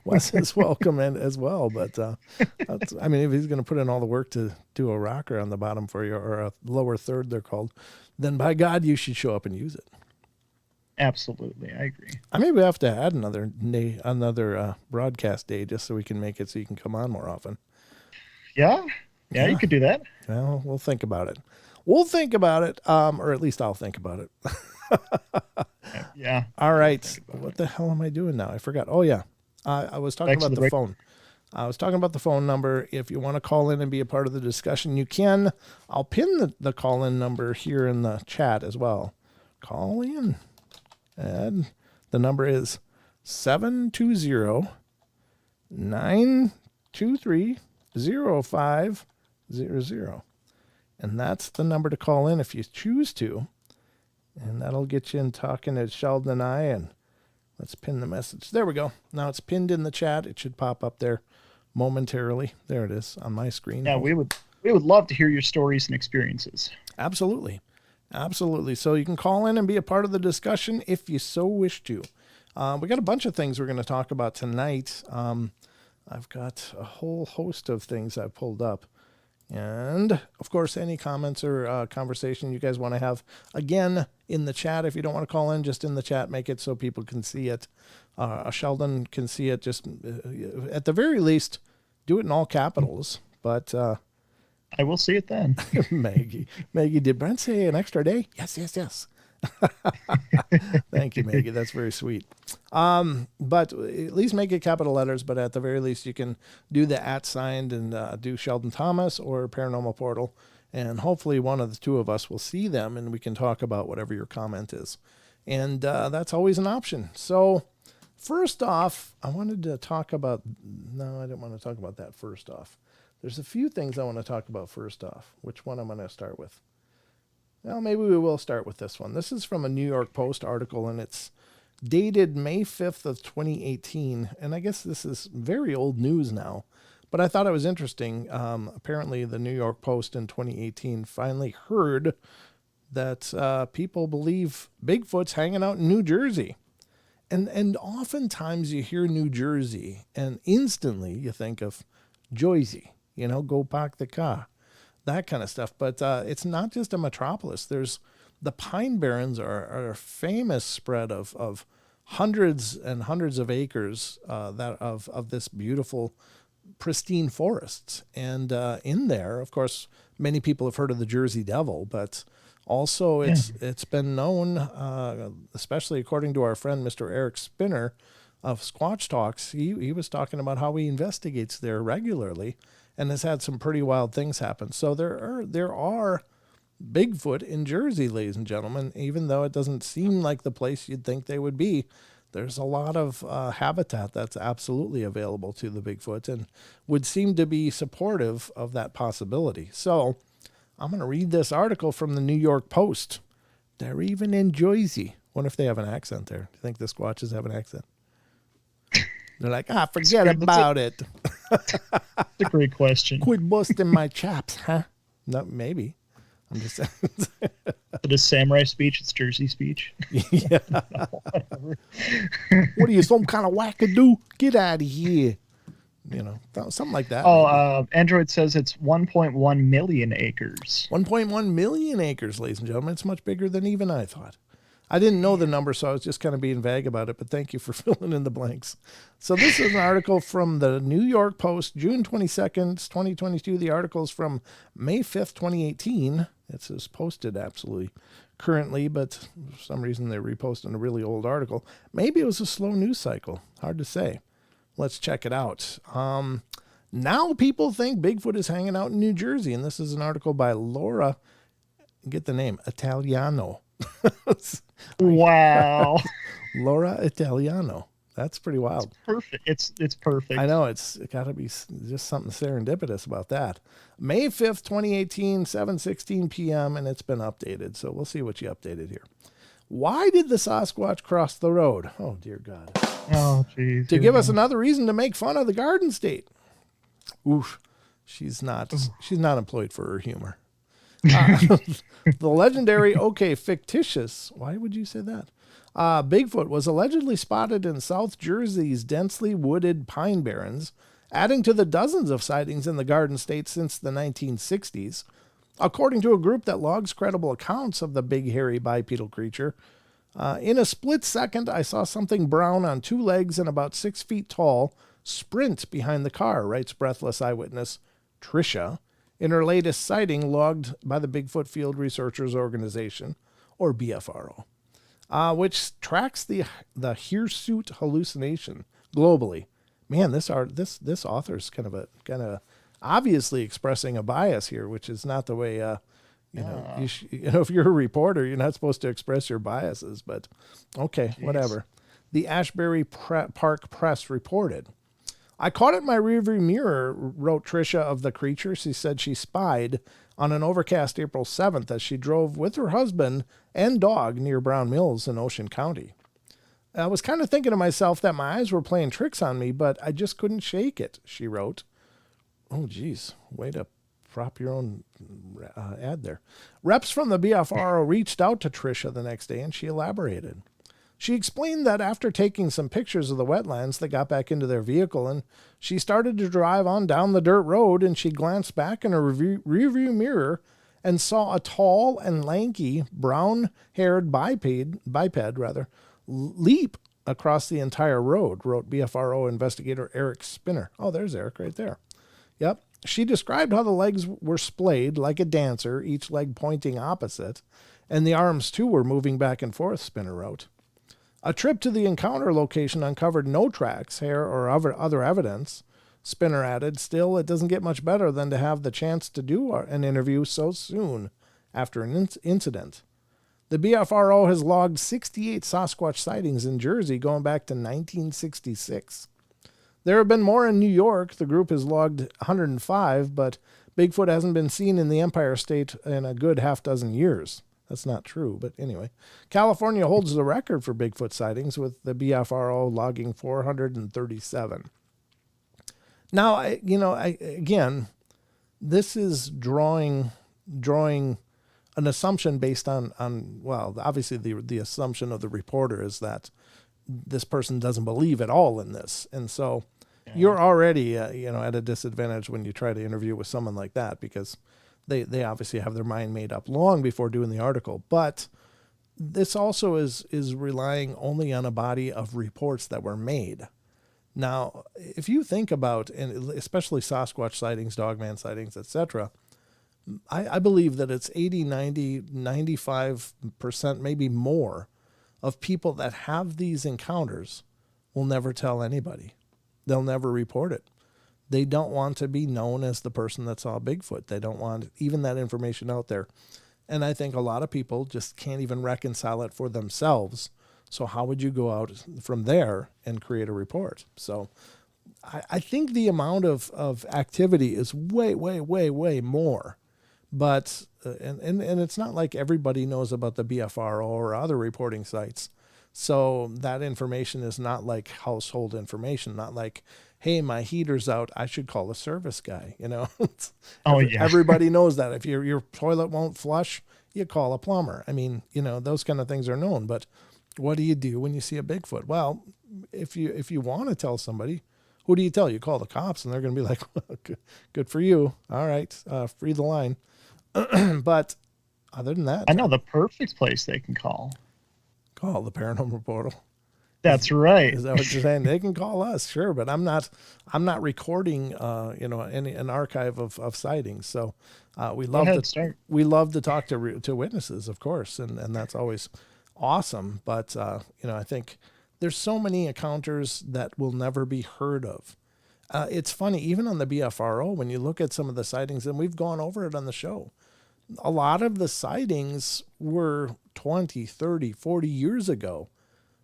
Wes is welcome in as well, but I mean, if he's going to put in all the work to do a rocker on the bottom for you, or a lower third, they're called, then by God, you should show up and use it. Absolutely, I agree. I mean, we have to add another broadcast day just so we can make it so you can come on more often. Yeah, you could do that. Well, we'll think about it. Or at least I'll think about it. Yeah. All right. What the hell am I doing now? I forgot. Oh, yeah. I was talking about the phone. I was talking about the phone number. If you want to call in and be a part of the discussion, you can. I'll pin the call-in number here in the chat as well. Call in. And the number is 720-923-0500. And that's the number to call in if you choose to. And that'll get you in talking to Sheldon and I. And let's pin the message. There we go. Now it's pinned in the chat. It should pop up there momentarily. There it is on my screen. Yeah, we would love to hear your stories and experiences. Absolutely. So you can call in and be a part of the discussion if you so wish to. We got a bunch of things we're going to talk about tonight. I've got a whole host of things I've pulled up. And, of course, any comments or conversation you guys want to have, again, in the chat. If you don't want to call in, just in the chat, make it so people can see it. Sheldon can see it. Just, at the very least, do it in all capitals. But I will see it then. Maggie, did Brent say an extra day? Yes. Thank you, Maggie. That's very sweet. But at least make it capital letters, but at the very least you can do the @ signed and do Sheldon Thomas or Paranormal Portal, and hopefully one of the two of us will see them and we can talk about whatever your comment is. And that's always an option. So first off, I didn't want to talk about that first off. There's a few things I want to talk about first off. Which one I'm going to start with? Well, maybe we will start with this one. This is from a New York Post article, and it's dated May 5th of 2018. And I guess this is very old news now, but I thought it was interesting. Apparently, the New York Post in 2018 finally heard that people believe Bigfoot's hanging out in New Jersey. And oftentimes you hear New Jersey, and instantly you think of Jersey, go park the car. That kind of stuff. But it's not just a metropolis. There's the Pine Barrens are a famous spread of hundreds and hundreds of acres of this beautiful, pristine forests. And in there, of course, many people have heard of the Jersey Devil, but also it's been known, especially according to our friend Mr. Eric Spinner of Squatch Talks. He was talking about how he investigates there regularly and has had some pretty wild things happen. So there are Bigfoot in Jersey, ladies and gentlemen, even though it doesn't seem like the place you'd think they would be. There's a lot of habitat that's absolutely available to the Bigfoot and would seem to be supportive of that possibility. So I'm going to read this article from the New York Post. They're even in Jersey. Wonder if they have an accent there. Do you think the Squatches have an accent? They're like, forget about it. That's a great question. Quit busting my chops, huh? No, maybe. I'm just saying. It is samurai speech. It's Jersey speech. Yeah. What are you, some kind of wackadoo? Get out of here. Something like that. Android says it's 1.1 million acres. 1.1 million acres, ladies and gentlemen. It's much bigger than even I thought. I didn't know the number, so I was just kind of being vague about it, but thank you for filling in the blanks. So this is an article from the New York Post, June 22nd, 2022. The article is from May 5th, 2018. It says posted absolutely currently, but for some reason they're reposting a really old article. Maybe it was a slow news cycle. Hard to say. Let's check it out. Now people think Bigfoot is hanging out in New Jersey, and this is an article by Laura, get the name, Italiano. Wow. Laura Italiano. That's pretty wild. It's perfect. It's perfect. I know. It's got to be just something serendipitous about that. May 5th, 2018, 7:16 p.m., and it's been updated. So we'll see what you updated here. Why did the Sasquatch cross the road? Oh, dear God. Oh, geez. To give us another reason to make fun of the Garden State. Oof. She's not employed for her humor. The legendary, fictitious. Why would you say that? Bigfoot was allegedly spotted in South Jersey's densely wooded pine barrens, adding to the dozens of sightings in the Garden State since the 1960s. According to a group that logs credible accounts of the big hairy bipedal creature, in a split second, I saw something brown on two legs and about 6 feet tall sprint behind the car, writes breathless eyewitness Tricia, in her latest sighting logged by the Bigfoot Field Researchers Organization, or BFRO, which tracks the hirsute hallucination globally. Man, this author's kind of obviously expressing a bias here, which is not the way. If you're a reporter, you're not supposed to express your biases. But okay, jeez. Whatever. The Ashbury Park Press reported. I caught it in my rearview mirror, wrote Tricia of the creature. She said she spied on an overcast April 7th as she drove with her husband and dog near Brown Mills in Ocean County. I was kind of thinking to myself that my eyes were playing tricks on me, but I just couldn't shake it, she wrote. Oh, geez. Way to prop your own ad there. Reps from the BFRO reached out to Tricia the next day, and she elaborated. She explained that after taking some pictures of the wetlands, they got back into their vehicle, and she started to drive on down the dirt road, and she glanced back in her rearview mirror and saw a tall and lanky, brown-haired biped leap across the entire road, wrote BFRO investigator Eric Spinner. Oh, there's Eric right there. Yep. She described how the legs were splayed like a dancer, each leg pointing opposite, and the arms, too, were moving back and forth, Spinner wrote. A trip to the encounter location uncovered no tracks, hair, or other evidence, Spinner added. Still, it doesn't get much better than to have the chance to do an interview so soon after an incident. The BFRO has logged 68 Sasquatch sightings in Jersey going back to 1966. There have been more in New York. The group has logged 105, but Bigfoot hasn't been seen in the Empire State in a good half dozen years. That's not true, but anyway. California holds the record for Bigfoot sightings with the BFRO logging 437. Now, again, this is drawing an assumption based on obviously the assumption of the reporter is that this person doesn't believe at all in this. And so you're already, at a disadvantage when you try to interview with someone like that, because they obviously have their mind made up long before doing the article. But this also is relying only on a body of reports that were made. Now, if you think about, and especially Sasquatch sightings, Dogman sightings, etc., I believe that it's 80, 90, 95%, maybe more, of people that have these encounters will never tell anybody. They'll never report it. They don't want to be known as the person that saw Bigfoot. They don't want even that information out there. And I think a lot of people just can't even reconcile it for themselves. So how would you go out from there and create a report? So I think the amount of activity is way, way, way, way more. But, and it's not like everybody knows about the BFRO or other reporting sites. So that information is not like household information, not like, hey, my heater's out, I should call a service guy. Everybody knows that. If your toilet won't flush, you call a plumber. I mean, those kind of things are known. But what do you do when you see a Bigfoot? Well, if you want to tell somebody, who do you tell? You call the cops, and they're going to be like, well, good for you. All right, free the line. But other than that, I know the perfect place they can call. Call the Paranormal Portal. That's right. Is that what you're saying? They can call us, sure, but I'm not recording, an archive of sightings. So we love to talk to witnesses, of course, and that's always awesome. But I think there's so many encounters that will never be heard of. It's funny, even on the BFRO, when you look at some of the sightings, and we've gone over it on the show, a lot of the sightings were 20, 30, 40 years ago.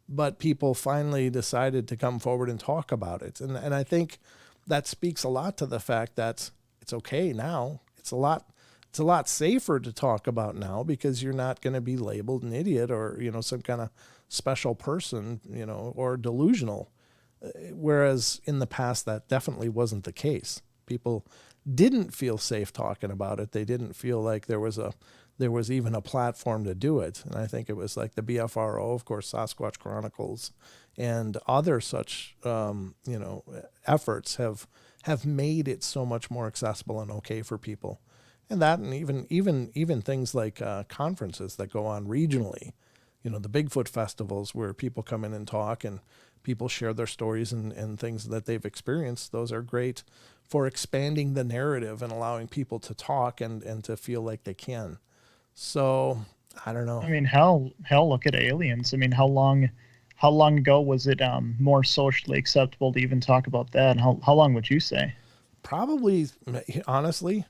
But people finally decided to come forward and talk about it. And I think that speaks a lot to the fact that it's okay now. It's a lot safer to talk about now because you're not going to be labeled an idiot or, some kind of special person, or delusional. Whereas in the past, that definitely wasn't the case. People didn't feel safe talking about it. They didn't feel like there was there was even a platform to do it. And I think it was like the BFRO, of course, Sasquatch Chronicles, and other such efforts have made it so much more accessible and okay for people. And that, and even things like conferences that go on regionally, the Bigfoot festivals where people come in and talk and people share their stories and things that they've experienced. Those are great for expanding the narrative and allowing people to talk and to feel like they can. So I don't know. I mean, hell, look at aliens. I mean, how long ago was it more socially acceptable to even talk about that? And how long would you say? Probably, honestly,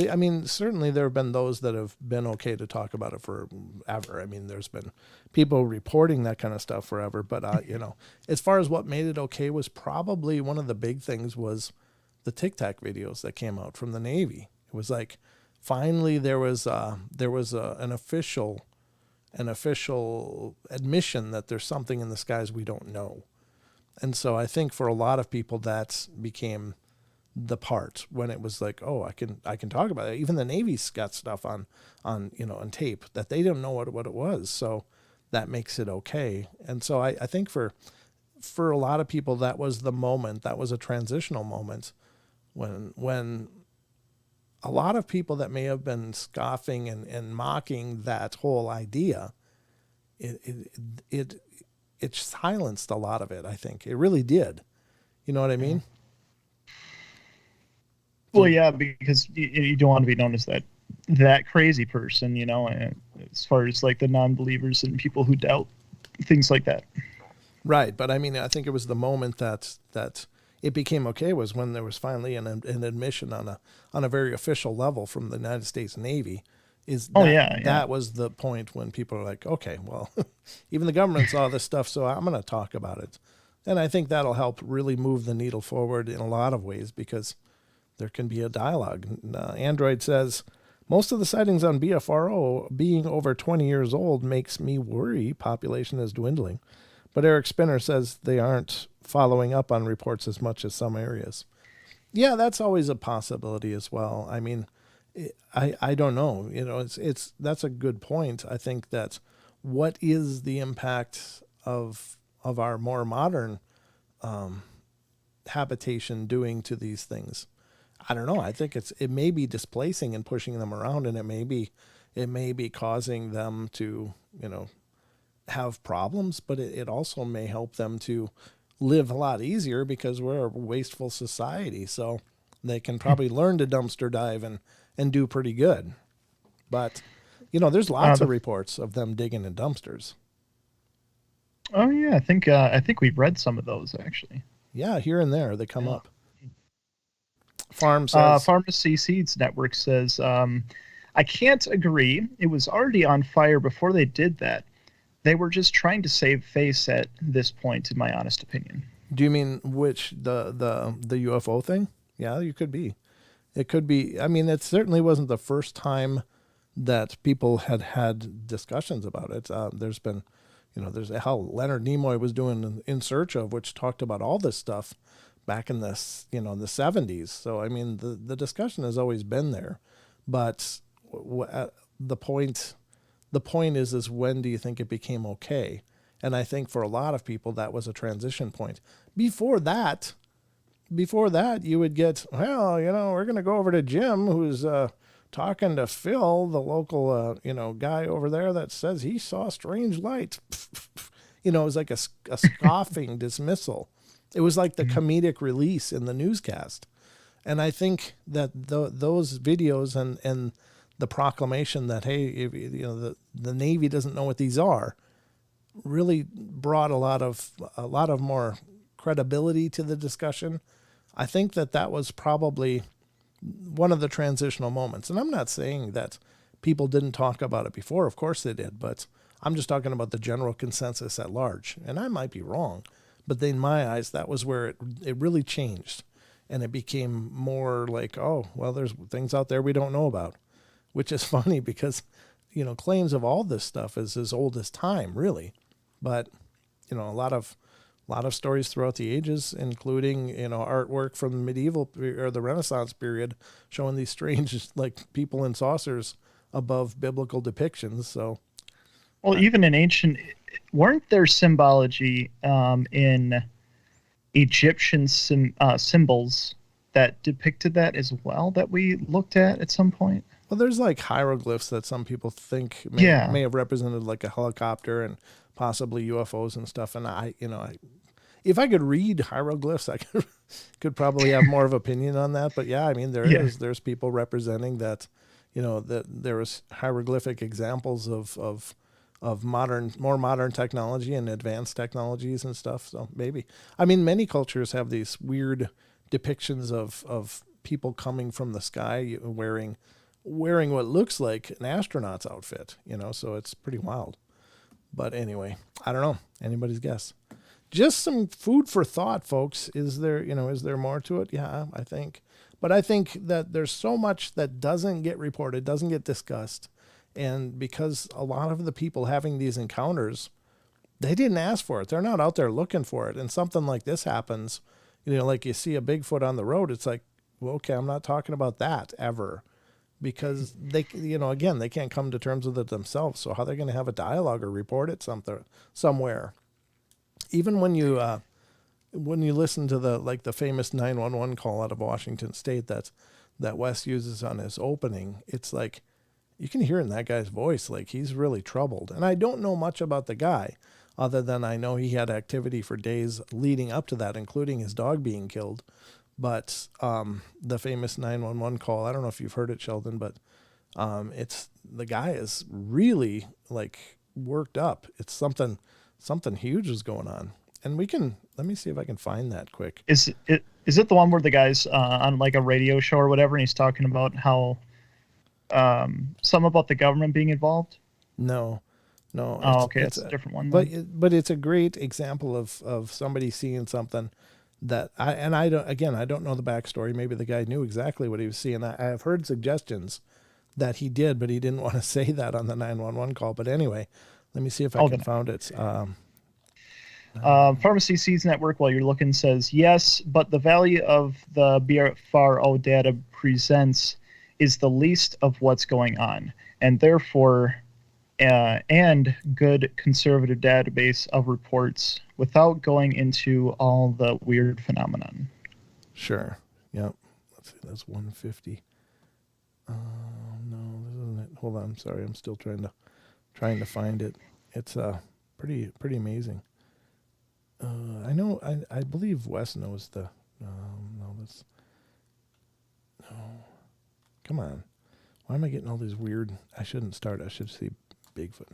I mean, certainly there have been those that have been okay to talk about it forever. I mean, there's been people reporting that kind of stuff forever. But, as far as what made it okay was probably one of the big things was the Tic Tac videos that came out from the Navy. It was like finally there was an official admission that there's something in the skies we don't know. And so I think for a lot of people that became the part when it was like, oh, I can talk about it. Even the Navy's got stuff on tape that they didn't know what it was. So that makes it okay. And so I think for a lot of people, that was the moment, that was a transitional moment when a lot of people that may have been scoffing and mocking that whole idea, it silenced a lot of it. I think it really did. You know what I mean? Well, yeah, because you don't want to be known as that crazy person, as far as like the non-believers and people who doubt things like that. Right, but I mean, I think it was the moment that it became okay was when there was finally an admission on a very official level from the United States Navy. That was the point when people are like, okay, well, even the government saw this stuff, so I'm going to talk about it. And I think that'll help really move the needle forward in a lot of ways because there can be a dialogue. Android says, most of the sightings on BFRO being over 20 years old makes me worry population is dwindling. But Eric Spinner says they aren't following up on reports as much as some areas. Yeah, that's always a possibility as well. I mean, I don't know. That's a good point. I think that what is the impact of our more modern habitation doing to these things? I don't know. I think it may be displacing and pushing them around, and it may be causing them to, have problems, but it also may help them to live a lot easier because we're a wasteful society. So they can probably learn to dumpster dive and do pretty good. But, there's lots of reports of them digging in dumpsters. Oh yeah, I think we've read some of those actually. Yeah, here and there they come up. Farm says, Pharmacy Seeds Network says, I can't agree. It was already on fire before they did that. They were just trying to save face at this point, in my honest opinion. Do you mean which the UFO thing? Yeah, you could be. It could be. I mean, it certainly wasn't the first time that people had discussions about it. There's been, there's how Leonard Nimoy was doing In Search Of, which talked about all this stuff back in the 70s. So I mean, the discussion has always been there, but the point is when do you think it became okay? And I think for a lot of people that was a transition point. Before that, you would get, well, we're going to go over to Jim, who's talking to Phil, the local, guy over there that says he saw strange light. It was like a scoffing dismissal. It was like the comedic release in the newscast. And I think that those videos and the proclamation that, hey, the Navy doesn't know what these are, really brought a lot of more credibility to the discussion. I think that was probably one of the transitional moments. And I'm not saying that people didn't talk about it before. Of course they did, but I'm just talking about the general consensus at large. And I might be wrong, but in my eyes, that was where it really changed. And it became more like, oh, well, there's things out there we don't know about, which is funny because, claims of all this stuff is as old as time, really. But, a lot of stories throughout the ages, including, artwork from the medieval or the Renaissance period showing these strange, like people in saucers above biblical depictions. So, well, even in ancient, weren't there symbology in Egyptian symbols that depicted that as well that we looked at some point? well, there's like hieroglyphs that some people think may have represented like a helicopter and possibly UFOs and stuff. And if I could read hieroglyphs, I could probably have more of opinion on that. But yeah, I mean, there's people representing that, that there was hieroglyphic examples of more modern technology and advanced technologies and stuff. So maybe, I mean, many cultures have these weird depictions of people coming from the sky wearing what looks like an astronaut's outfit, so it's pretty wild. But anyway, I don't know. Anybody's guess. Just some food for thought, folks. Is there more to it? Yeah, I think. But I think that there's so much that doesn't get reported, doesn't get discussed. And because a lot of the people having these encounters, they didn't ask for it. They're not out there looking for it. And something like this happens, like you see a Bigfoot on the road, it's like, well, okay, I'm not talking about that ever. Because they, again, they can't come to terms with it themselves. So how are they going to have a dialogue or report it somewhere? Even when you listen to the famous 911 call out of Washington State that Wes uses on his opening, it's like you can hear in that guy's voice like he's really troubled. And I don't know much about the guy other than I know he had activity for days leading up to that, including his dog being killed. But the famous 911 call, I don't know if you've heard it, Sheldon, but it's the guy is really like worked up. It's something huge is going on. And let me see if I can find that quick. Is it the one where the guy's on like a radio show or whatever, and he's talking about how some about the government being involved? No. Oh, okay, it's a different one. But it's a great example of somebody seeing something that I don't know the backstory. Maybe the guy knew exactly what he was seeing. I have heard suggestions that he did, but he didn't want to say that on the 911 call. But anyway, let me see if I can find it. Pharmacy Seeds Network, while you're looking, says yes, but the value of the BFRO data presents is the least of what's going on, and therefore, and good conservative database of reports without going into all the weird phenomenon. Sure. Yep. Let's see. That's 150. No, this isn't it. Hold on. I'm sorry. I'm still trying to find it. It's pretty amazing. I know. I believe Wes knows the. No, that's. No. Come on. Why am I getting all these weird? I shouldn't start. I should see Bigfoot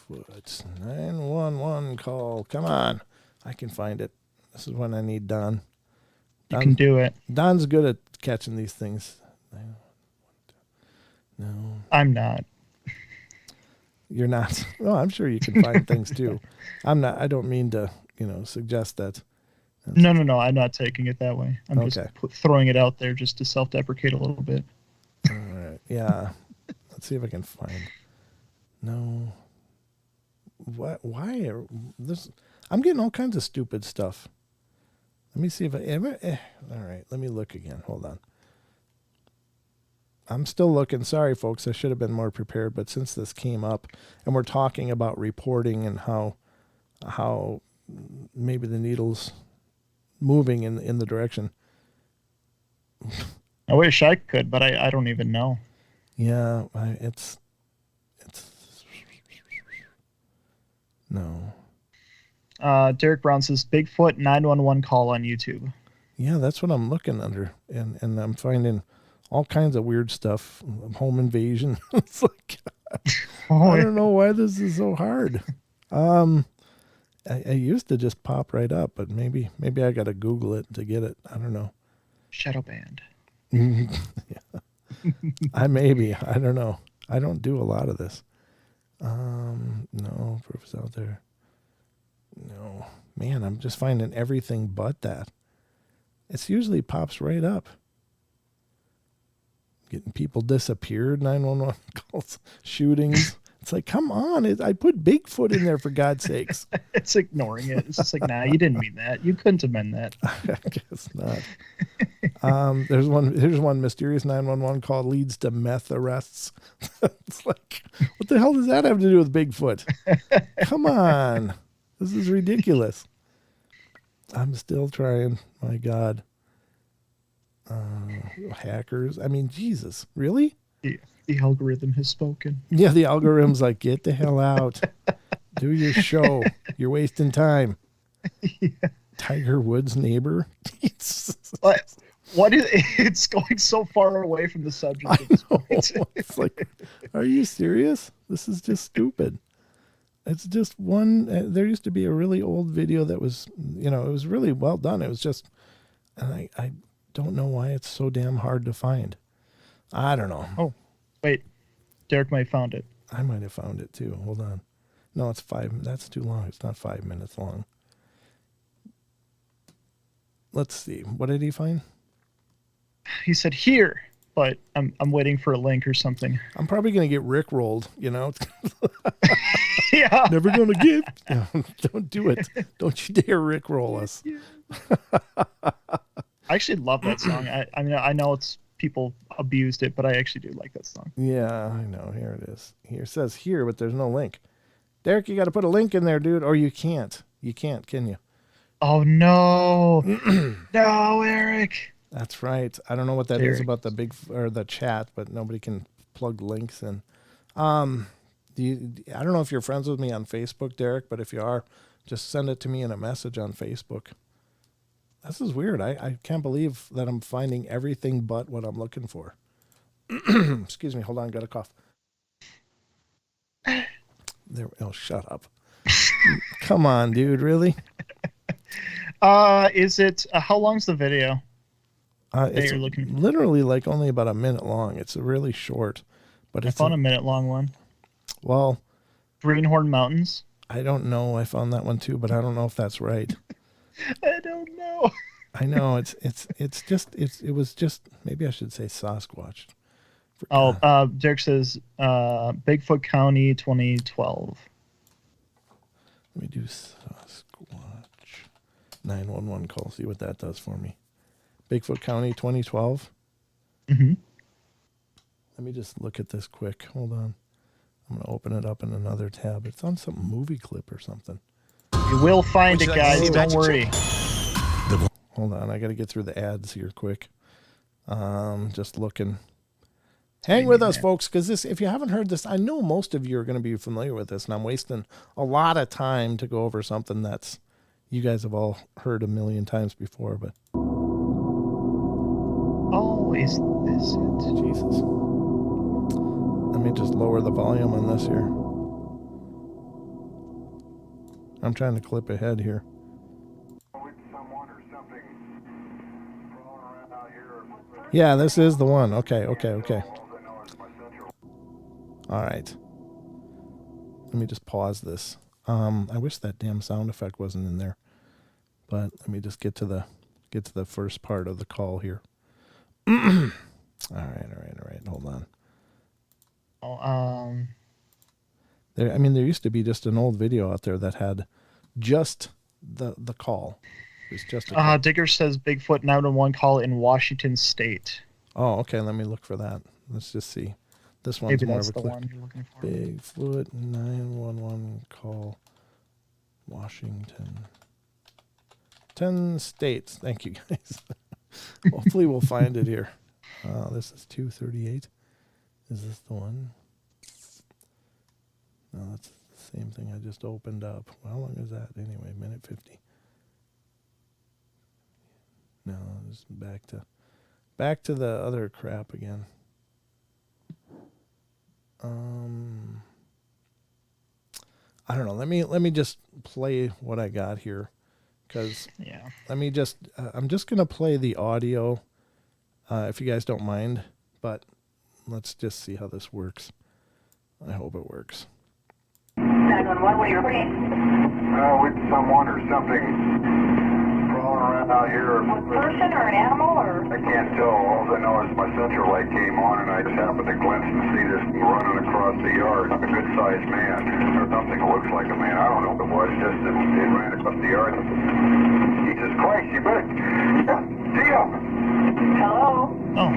911 call. Come on. I can find it. This is when I need Don. You can do it. Don's good at catching these things. No. I'm not. You're not. Well, I'm sure you can find things too. I'm not. I don't mean to, suggest that. No. I'm not taking it that way. I'm just throwing it out there just to self-deprecate a little bit. All right. Yeah. Let's see if I can find. No. What? Why are this? I'm getting all kinds of stupid stuff. Let me see if all right. Let me look again. Hold on. I'm still looking. Sorry, folks. I should have been more prepared. But since this came up, and we're talking about reporting and how maybe the needle's moving in the direction. I wish I could, but I don't even know. Yeah, it's no. Derek Brown says Bigfoot 911 call on YouTube. Yeah, that's what I'm looking under, and I'm finding all kinds of weird stuff. Home invasion. It's like I don't know why this is so hard. I used to just pop right up, but maybe I got to Google it to get it. I don't know. Shadow banned. Yeah. I don't know. I don't do a lot of this. No, proof's out there. No, man, I'm just finding everything but that. It's usually pops right up. Getting people disappeared, 911 calls, shootings. It's like, come on. I put Bigfoot in there for God's sakes. It's ignoring it. It's just like, nah, you didn't mean that. You couldn't have meant that. I guess not. Here's one mysterious 911 call leads to meth arrests. It's like, what the hell does that have to do with Bigfoot? Come on. This is ridiculous. I'm still trying. My God. Hackers. I mean, Jesus. Really? The algorithm has spoken. Yeah, the algorithm's like, get the hell out. Do your show. You're wasting time. Yeah. Tiger Woods' neighbor. What is it's going so far away from the subject I at this know. point. It's like, are you serious? This is just stupid. It's just one. There used to be a really old video that was, it was really well done. It was just, and I don't know why it's so damn hard to find. I don't know. Oh, wait. Derek might have found it. I might have found it too. Hold on. No, it's 5. That's too long. It's not 5 minutes long. Let's see. What did he find? He said here, but I'm waiting for a link or something. I'm probably going to get rickrolled, Yeah. Never going to give. No, don't do it. Don't you dare rickroll us. I actually love that song. I mean, I know it's people abused it, but I actually do like that song. Yeah, I know. Here it is. Here it says here, but there's no link. Derek, you got to put a link in there, dude, or you can't. You can't, can you? Oh, no. No, Eric. That's right. I don't know what that is about the chat, but nobody can plug links in. I don't know if you're friends with me on Facebook, Derek, but if you are, just send it to me in a message on Facebook. This is weird. I can't believe that I'm finding everything but what I'm looking for. Excuse me. Hold on. Got a cough. There. Oh, shut up. Come on, dude. Really? Is it, how long's the video? It's you're looking literally like only about a minute long. It's really short, but I found a minute long one. Well, Greenhorn Mountains. I don't know. I found that one too, but I don't know if that's right. I don't know. I know it was just maybe I should say Sasquatch. Derek says Bigfoot County 2012. Let me do Sasquatch 911 call. See what that does for me. Bigfoot County 2012. Mm-hmm. Let me just look at this quick. Hold on. I'm going to open it up in another tab. It's on some movie clip or something. You will find it, guys. Don't worry. Hold on. I got to get through the ads here quick. Just looking. Hang with us, folks, because if you haven't heard this, I know most of you are going to be familiar with this, and I'm wasting a lot of time to go over something that's you guys have all heard a million times before, but... Oh, is this it? Jesus. Let me just lower the volume on this here. I'm trying to clip ahead here. Yeah, this is the one. Okay. All right. Let me just pause this. I wish that damn sound effect wasn't in there. But let me just get to the first part of the call here. All right. Hold on. There used to be just an old video out there that had just the call. It was just a call. Digger says Bigfoot 911 call in Washington State. Oh, okay. Let me look for that. Let's just see. This one's Maybe more that's of a the clip. one you're looking for. Bigfoot 911 call Washington. 10 states. Thank you, guys. Hopefully we'll find it here. This is 238. Is this the one? No, that's the same thing I just opened up. How long is that anyway? Minute 50. No, just back to the other crap again. I don't know. Let me just play what I got here, because I'm just gonna play the audio, if you guys don't mind. But let's just see how this works. I hope it works. 911, what are you reporting? With someone or something crawling around out here. A person or an animal or? I can't tell. All I know is my central light came on and I just happened to glimpse and see this thing running across the yard. A good-sized man or something that looks like a man. I don't know what it was. Just that it ran across the yard. Jesus Christ, you better see him. Hello? Oh,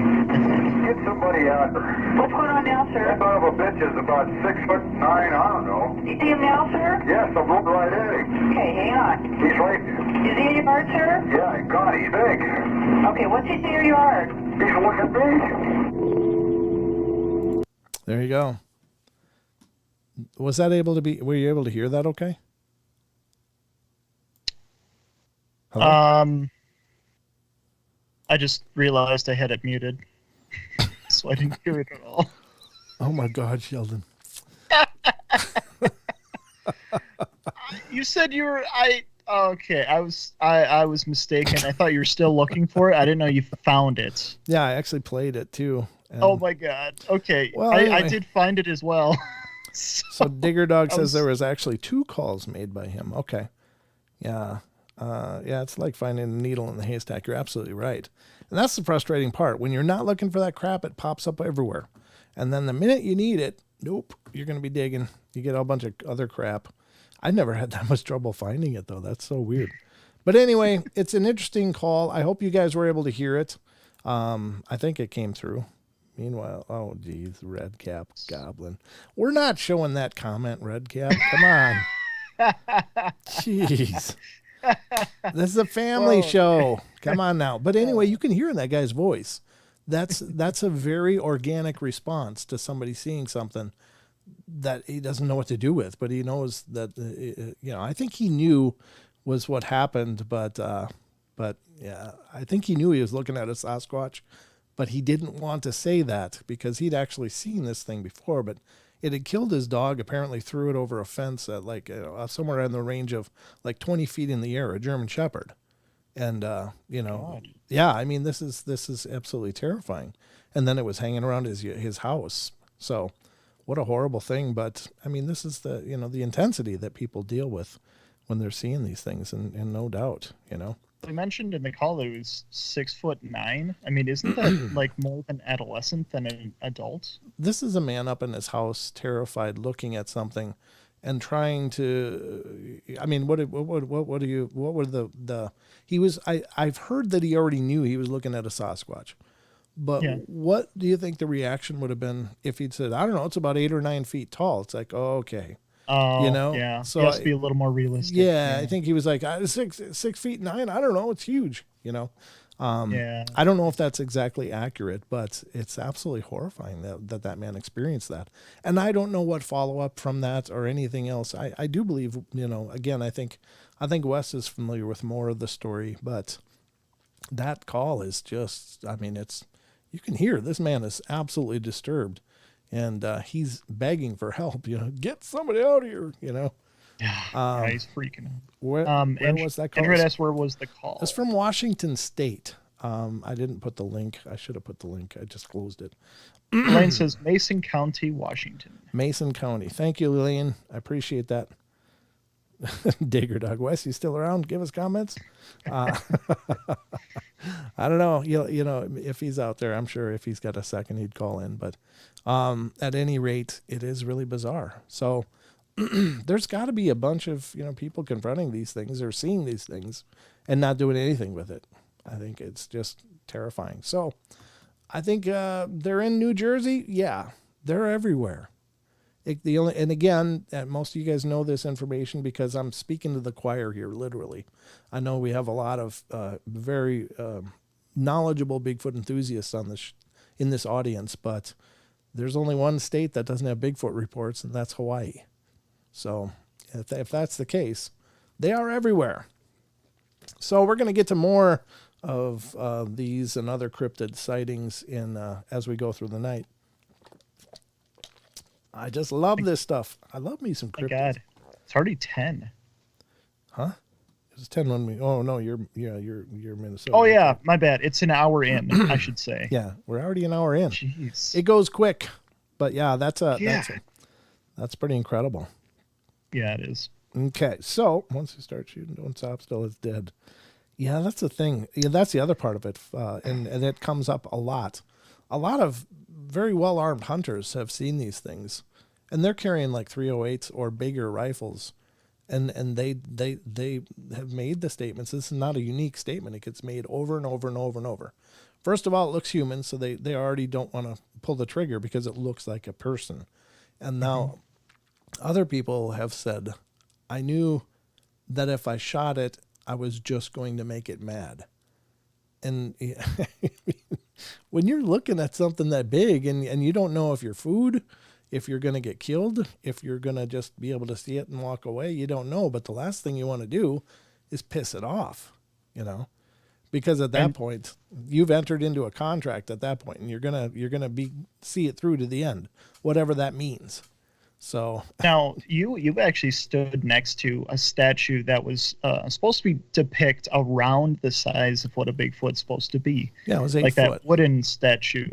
Get somebody out there. What's going on now, sir? That son of a bitch is about 6'9", I don't know. You see him now, sir? Yes, I'm looking right at him. Okay, hang on. He's right. Is he in your yard, sir? Yeah, God, he's big. Okay, what's he in your yard? He's looking big. There you go. Was that able to be? Were you able to hear that? Okay. Hello? I just realized I had it muted, so I didn't hear it at all. Oh my God, Sheldon. You said you were. Okay, I was mistaken. I thought you were still looking for it. I didn't know you found it. Yeah, I actually played it too. And Oh my God. Okay, Well, I anyway. did find it as well. so Digger Dog says was- there was actually 2 calls made by him. Okay. Yeah. Yeah, it's like finding a needle in the haystack. You're absolutely right. And that's the frustrating part. When you're not looking for that crap, it pops up everywhere. And then the minute you need it, nope, you're going to be digging. You get a bunch of other crap. I never had that much trouble finding it, though. That's so weird. But anyway, it's an interesting call. I hope you guys were able to hear it. I think it came through. Meanwhile, oh, geez, Red Cap Goblin. We're not showing that comment, Red Cap. Come on. Jeez. This is a family show. Come on now. But anyway, you can hear in that guy's voice. That's a very organic response to somebody seeing something that he doesn't know what to do with, but he knows that, I think he knew was what happened, but yeah, I think he knew he was looking at a Sasquatch, but he didn't want to say that because he'd actually seen this thing before, but it had killed his dog, apparently threw it over a fence at somewhere in the range of like 20 feet in the air, a German Shepherd. And, yeah, I mean, this is absolutely terrifying. And then it was hanging around his house. So what a horrible thing. But I mean, this is the intensity that people deal with when they're seeing these things. And no doubt, We mentioned in the call that it was 6'9". I mean, isn't that like more of an adolescent than an adult? This is a man up in his house, terrified, looking at something and trying to, I mean, I've heard that he already knew he was looking at a Sasquatch, but Yeah. what do you think the reaction would have been if he'd said, I don't know, it's about 8 or 9 feet tall. It's like, oh, okay. Oh, So yeah. So it has to be a little more realistic. Yeah, I think he was like 6'9". I don't know. It's huge, Yeah. I don't know if that's exactly accurate, but it's absolutely horrifying that man experienced that. And I don't know what follow-up from that or anything else. I do believe, again, I think Wes is familiar with more of the story, but that call is just, I mean, you can hear this man is absolutely disturbed and he's begging for help, get somebody out of here, Yeah, he's freaking out. Where was that call? Andrew asked where was the call? It's from Washington State. I didn't put the link. I should have put the link. I just closed it. Elaine says Mason County, Washington. Mason County. Thank you, Elaine. I appreciate that. Digger Dog West, you still around? Give us comments. I don't know. If he's out there, I'm sure if he's got a second, he'd call in. But at any rate, it is really bizarre. So there's got to be a bunch of people confronting these things or seeing these things and not doing anything with it. I think it's just terrifying. So I think they're in New Jersey. Yeah, they're everywhere. And again, most of you guys know this information because I'm speaking to the choir here, literally. I know we have a lot of very knowledgeable Bigfoot enthusiasts in this audience, but there's only one state that doesn't have Bigfoot reports, and that's Hawaii. So if that's the case, they are everywhere. So we're going to get to more of these and other cryptid sightings as we go through the night. I just love this stuff. I love me some cryptids. My God, it's already 10. Huh? It was 10 when we. Oh no, you're Minnesota. Oh yeah, my bad. It's an hour in, I should say. Yeah, we're already an hour in. Jeez. It goes quick, but yeah, that's pretty incredible. Yeah, it is. Okay, so once you start shooting, don't stop still. It's dead. Yeah, that's the thing. Yeah, that's the other part of it, and it comes up a lot. A lot of very well-armed hunters have seen these things, and they're carrying like 308s or bigger rifles, and they have made the statements. This is not a unique statement. It gets made over and over and over and over first of all, it looks human, so they already don't want to pull the trigger because it looks like a person. And now other people have said, I knew that if I shot it, I was just going to make it mad. And when you're looking at something that big and you don't know if you're food, if you're going to get killed, if you're going to just be able to see it and walk away, you don't know. But the last thing you want to do is piss it off, because at that point you've entered into a contract at that point, and you're going to see it through to the end, whatever that means. So now you've actually stood next to a statue that was supposed to depict around the size of what a Bigfoot's supposed to be. Yeah, it was 8 like foot. That wooden statue,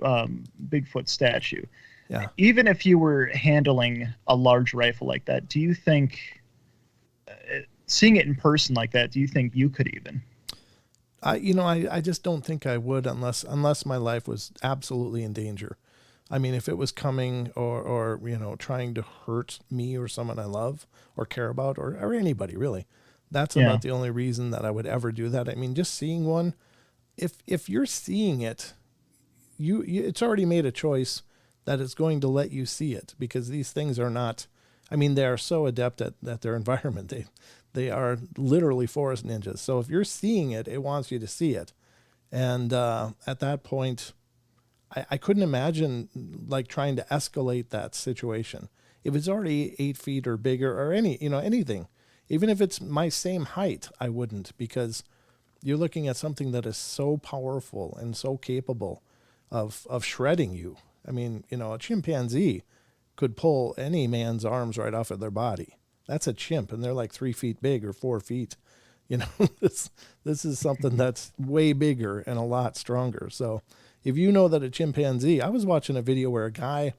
Bigfoot statue. Yeah. Even if you were handling a large rifle like that, do you think seeing it in person like that, do you think you could even? I just don't think I would unless my life was absolutely in danger. I mean, if it was coming or trying to hurt me or someone I love or care about or anybody really, that's about the only reason that I would ever do that. I mean, just seeing one, if you're seeing it, it's already made a choice that it's going to let you see it, because these things are not, I mean, they are so adept at their environment. They are literally forest ninjas. So if you're seeing it, it wants you to see it. And at that point, I couldn't imagine like trying to escalate that situation. If it's already 8 feet or bigger or anything, even if it's my same height, I wouldn't, because you're looking at something that is so powerful and so capable of shredding you. I mean, a chimpanzee could pull any man's arms right off of their body. That's a chimp, and they're like 3 feet big or 4 feet. This is something that's way bigger and a lot stronger. So if you know that a chimpanzee, I was watching a video where a guy,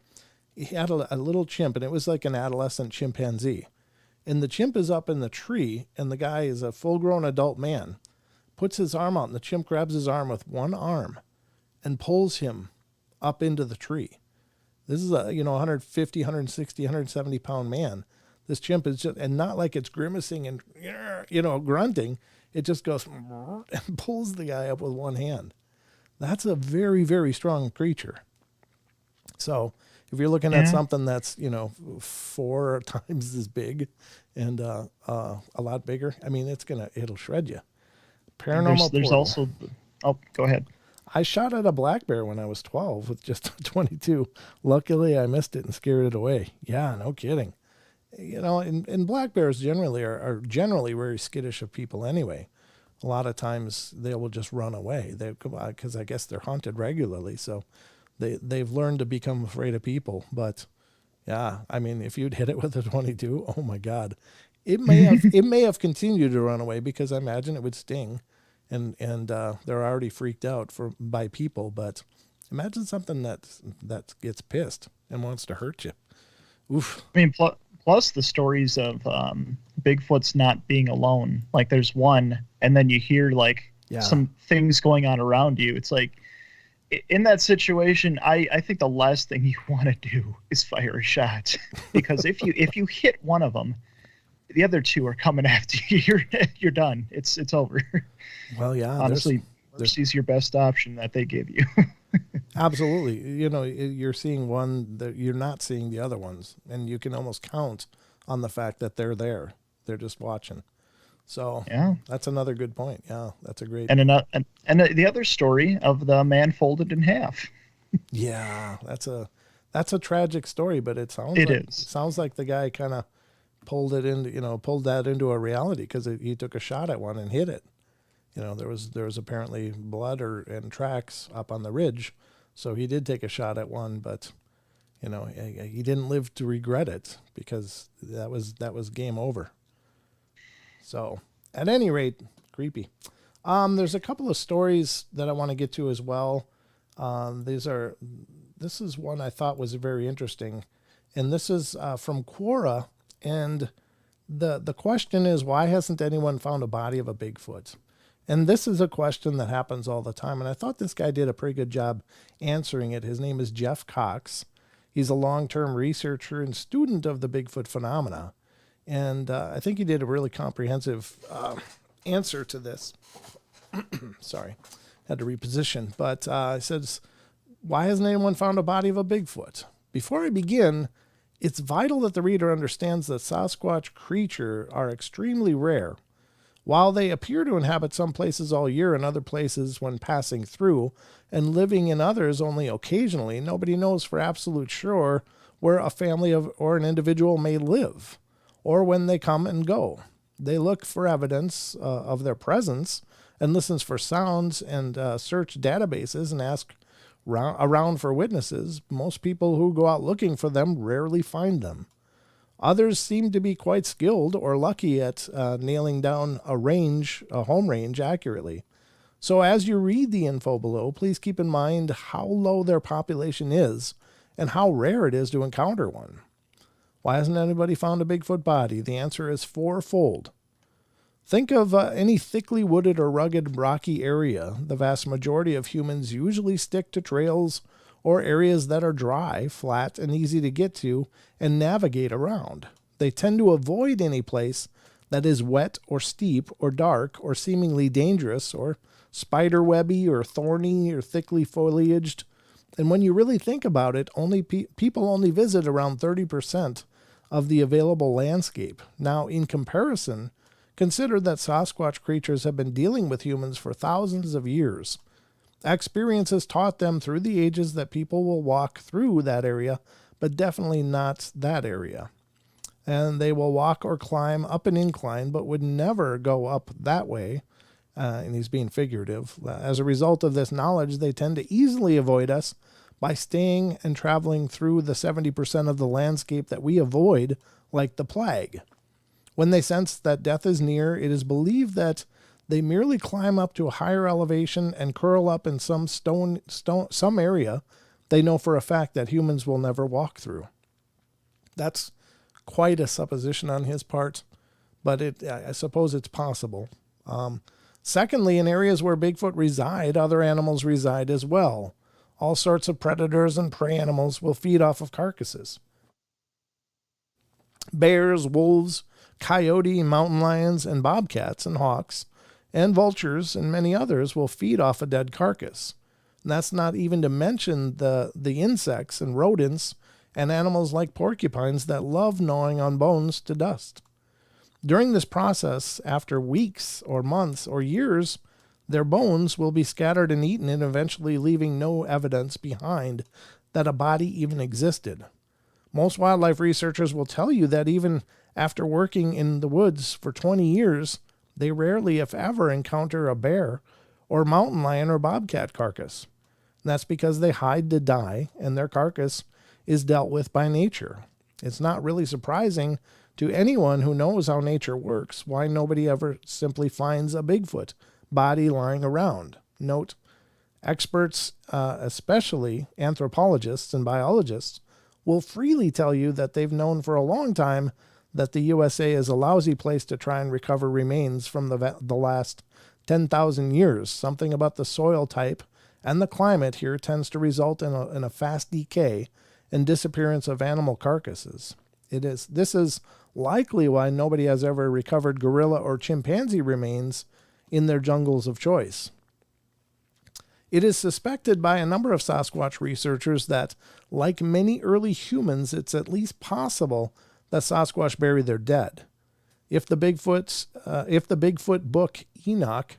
he had a little chimp, and it was like an adolescent chimpanzee. And the chimp is up in the tree, and the guy is a full-grown adult man, puts his arm out, and the chimp grabs his arm with one arm and pulls him up into the tree. This is a 150, 160, 170 pound man. This chimp is just, and not like it's grimacing and grunting. It just goes and pulls the guy up with one hand. That's a very, very strong creature. So if you're looking at something that's 4 times as big and a lot bigger, I mean, it'll shred you. Paranormal There's Portal. also, go ahead. I shot at a black bear when I was 12 with just a 22. Luckily, I missed it and scared it away. Yeah, no kidding. And black bears generally are generally very skittish of people anyway. A lot of times they will just run away. Because I guess they're hunted regularly, so they've learned to become afraid of people. But yeah, I mean, if you'd hit it with a 22, oh my God, it may have continued to run away, because I imagine it would sting. And they're already freaked out by people, but imagine something that gets pissed and wants to hurt you. Oof. I mean, plus the stories of Bigfoot's not being alone. Like there's one, and then you hear some things going on around you. It's like in that situation, I think the last thing you want to do is fire a shot, because if you hit one of them, the other two are coming after you. You're done. It's over. Well, yeah. Honestly, mercy's your best option that they give you. Absolutely. You're seeing one that you're not seeing the other ones, and you can almost count on the fact that they're there. They're just watching. So yeah, that's another good point. Yeah, that's a great. And the other story of the man folded in half. Yeah, that's a tragic story, but it sounds like the guy kind of pulled that into a reality, because he took a shot at one and hit it. There was apparently blood and tracks up on the ridge, so he did take a shot at one, but he didn't live to regret it, because that was game over. So at any rate, creepy. There's a couple of stories that I want to get to as well. This is one I thought was very interesting, and this is from Quora. And the question is, why hasn't anyone found a body of a Bigfoot? And this is a question that happens all the time. And I thought this guy did a pretty good job answering it. His name is Jeff Cox. He's a long-term researcher and student of the Bigfoot phenomena. And I think he did a really comprehensive answer to this. Sorry. Had to reposition. But it says, why hasn't anyone found a body of a Bigfoot? Before I begin, it's vital that the reader understands that Sasquatch creatures are extremely rare. While they appear to inhabit some places all year and other places when passing through, and living in others only occasionally, nobody knows for absolute sure where a family or an individual may live, or when they come and go. They look for evidence of their presence and listens for sounds and search databases and ask around for witnesses. Most people who go out looking for them rarely find them. Others seem to be quite skilled or lucky at nailing down a home range accurately. So as you read the info below, please keep in mind how low their population is and how rare it is to encounter one. Why hasn't anybody found a Bigfoot body? The answer is fourfold. Think of any thickly wooded or rugged rocky area. The vast majority of humans usually stick to trails or areas that are dry, flat, and easy to get to and navigate around. They tend to avoid any place that is wet or steep or dark or seemingly dangerous or spiderwebby or thorny or thickly foliaged. And when you really think about it, people only visit around 30% of the available landscape. Now, in comparison, consider that Sasquatch creatures have been dealing with humans for thousands of years. Experience has taught them through the ages that people will walk through that area, but definitely not that area. And they will walk or climb up an incline, but would never go up that way. And he's being figurative. As a result of this knowledge, they tend to easily avoid us by staying and traveling through the 70% of the landscape that we avoid, like the plague. When they sense that death is near, it is believed that they merely climb up to a higher elevation and curl up in some some area they know for a fact that humans will never walk through. That's quite a supposition on his part, but I suppose it's possible. Secondly, in areas where Bigfoot reside, other animals reside as well. All sorts of predators and prey animals will feed off of carcasses. Bears, wolves, coyote, mountain lions, and bobcats and hawks and vultures and many others will feed off a dead carcass. And that's not even to mention the insects and rodents and animals like porcupines that love gnawing on bones to dust. During this process, after weeks or months or years, their bones will be scattered and eaten and eventually leaving no evidence behind that a body even existed. Most wildlife researchers will tell you that even after working in the woods for 20 years, they rarely, if ever, encounter a bear or mountain lion or bobcat carcass. And that's because they hide to die and their carcass is dealt with by nature. It's not really surprising to anyone who knows how nature works why nobody ever simply finds a Bigfoot body lying around. Note, experts, especially anthropologists and biologists, will freely tell you that they've known for a long time that the USA is a lousy place to try and recover remains from the last 10,000 years. Something about the soil type and the climate here tends to result in a fast decay and disappearance of animal carcasses. This is likely why nobody has ever recovered gorilla or chimpanzee remains in their jungles of choice. It is suspected by a number of Sasquatch researchers that, like many early humans, it's at least possible that Sasquatch bury their dead. If the Bigfoot book Enoch,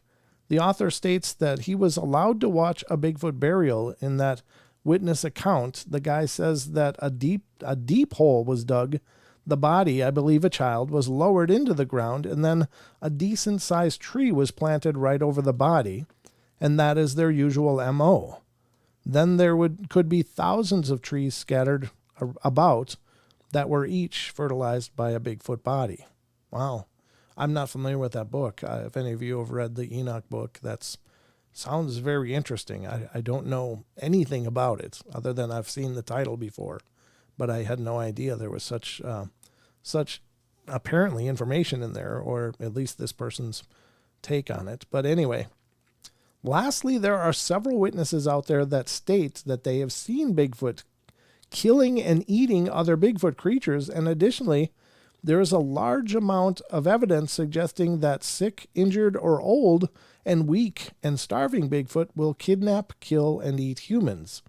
the author states that he was allowed to watch a Bigfoot burial. In that witness account, the guy says that a deep hole was dug. The body, I believe a child, was lowered into the ground, and then a decent-sized tree was planted right over the body, and that is their usual MO. Then there could be thousands of trees scattered about that were each fertilized by a Bigfoot body. Wow. I'm not familiar with that book. If any of you have read the Enoch book, that sounds very interesting. I don't know anything about it other than I've seen the title before, but I had no idea there was such apparently information in there, or at least this person's take on it. But anyway, lastly, there are several witnesses out there that state that they have seen Bigfoot killing and eating other Bigfoot creatures, and additionally, there is a large amount of evidence suggesting that sick, injured, or old and weak and starving Bigfoot will kidnap, kill, and eat humans.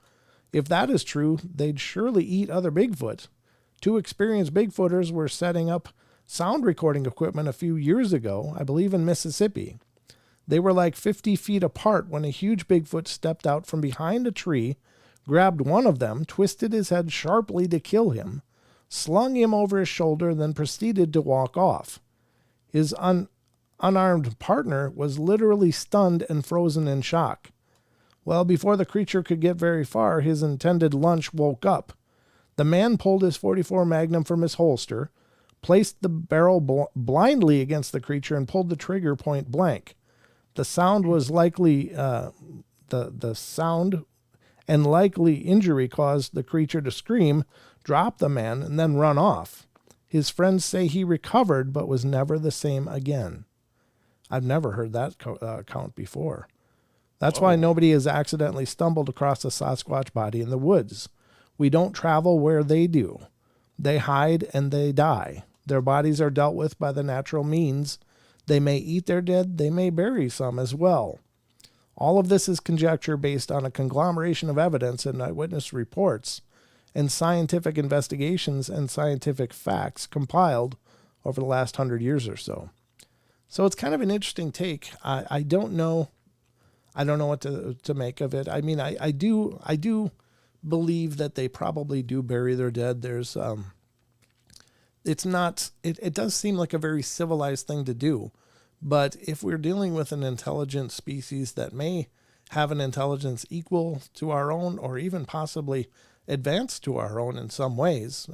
If that is true, they'd surely eat other Bigfoot. 2 experienced Bigfooters were setting up sound recording equipment a few years ago, I believe in Mississippi. They were like 50 feet apart when a huge Bigfoot stepped out from behind a tree, grabbed one of them, twisted his head sharply to kill him, slung him over his shoulder, then proceeded to walk off. His unarmed partner was literally stunned and frozen in shock. Well, before the creature could get very far, his intended lunch woke up. The man pulled his .44 Magnum from his holster, placed the barrel blindly against the creature, and pulled the trigger point blank. The sound was likely the sound and likely injury caused the creature to scream, drop the man, and then run off. His friends say he recovered but was never the same again. I've never heard that account before. That's why nobody has accidentally stumbled across a Sasquatch body in the woods. We don't travel where they do. They hide and they die. Their bodies are dealt with by the natural means. They may eat their dead, they may bury some as well. All of this is conjecture based on a conglomeration of evidence and eyewitness reports and scientific investigations and scientific facts compiled over the last 100 years or so. So it's kind of an interesting take. I don't know what to make of it. I mean, I do believe that they probably do bury their dead. There's it does seem like a very civilized thing to do. But if we're dealing with an intelligent species that may have an intelligence equal to our own or even possibly advanced to our own in some ways,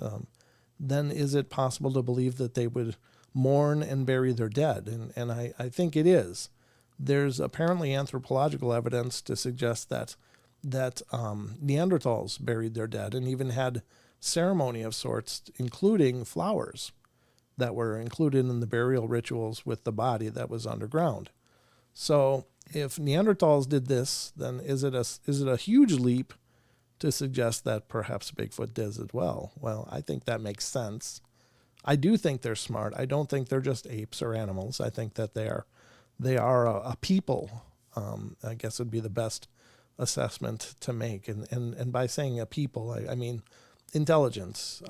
then is it possible to believe that they would mourn and bury their dead? And I think it is. There's apparently anthropological evidence to suggest that Neanderthals buried their dead and even had ceremony of sorts, including flowers that were included in the burial rituals with the body that was underground. So if Neanderthals did this, then is it a huge leap to suggest that perhaps Bigfoot does as well? Well, I think that makes sense. I do think they're smart. I don't think they're just apes or animals. I think that they are a people. I guess would be the best assessment to make. And by saying a people, I mean intelligence,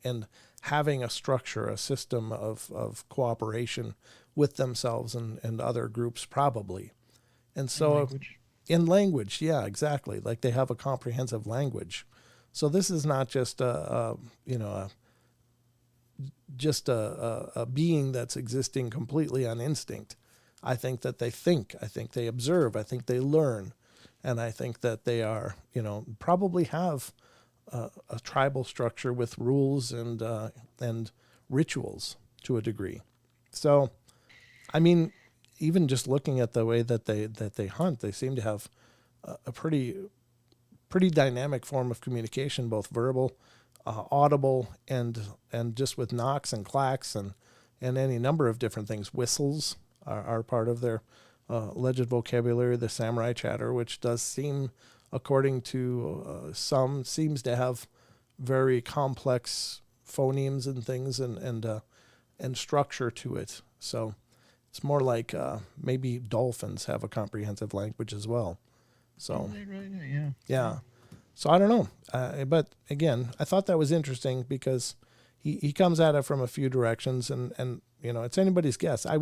and having a structure, a system of cooperation with themselves and other groups probably. And so in language, yeah, exactly. Like they have a comprehensive language. So this is not just a being that's existing completely on instinct. I think that they think, I think they observe, I think they learn. And I think that they are, probably have a tribal structure with rules and rituals to a degree. So, I mean, even just looking at the way that they hunt, they seem to have a pretty dynamic form of communication, both verbal, audible, and just with knocks and clacks and any number of different things. Whistles are part of their alleged vocabulary. The samurai chatter, which does seem, according to some, seems to have very complex phonemes and things and structure to it. So it's more like maybe dolphins have a comprehensive language as well. So yeah. So I don't know, but again, I thought that was interesting because he comes at it from a few directions, and it's anybody's guess. I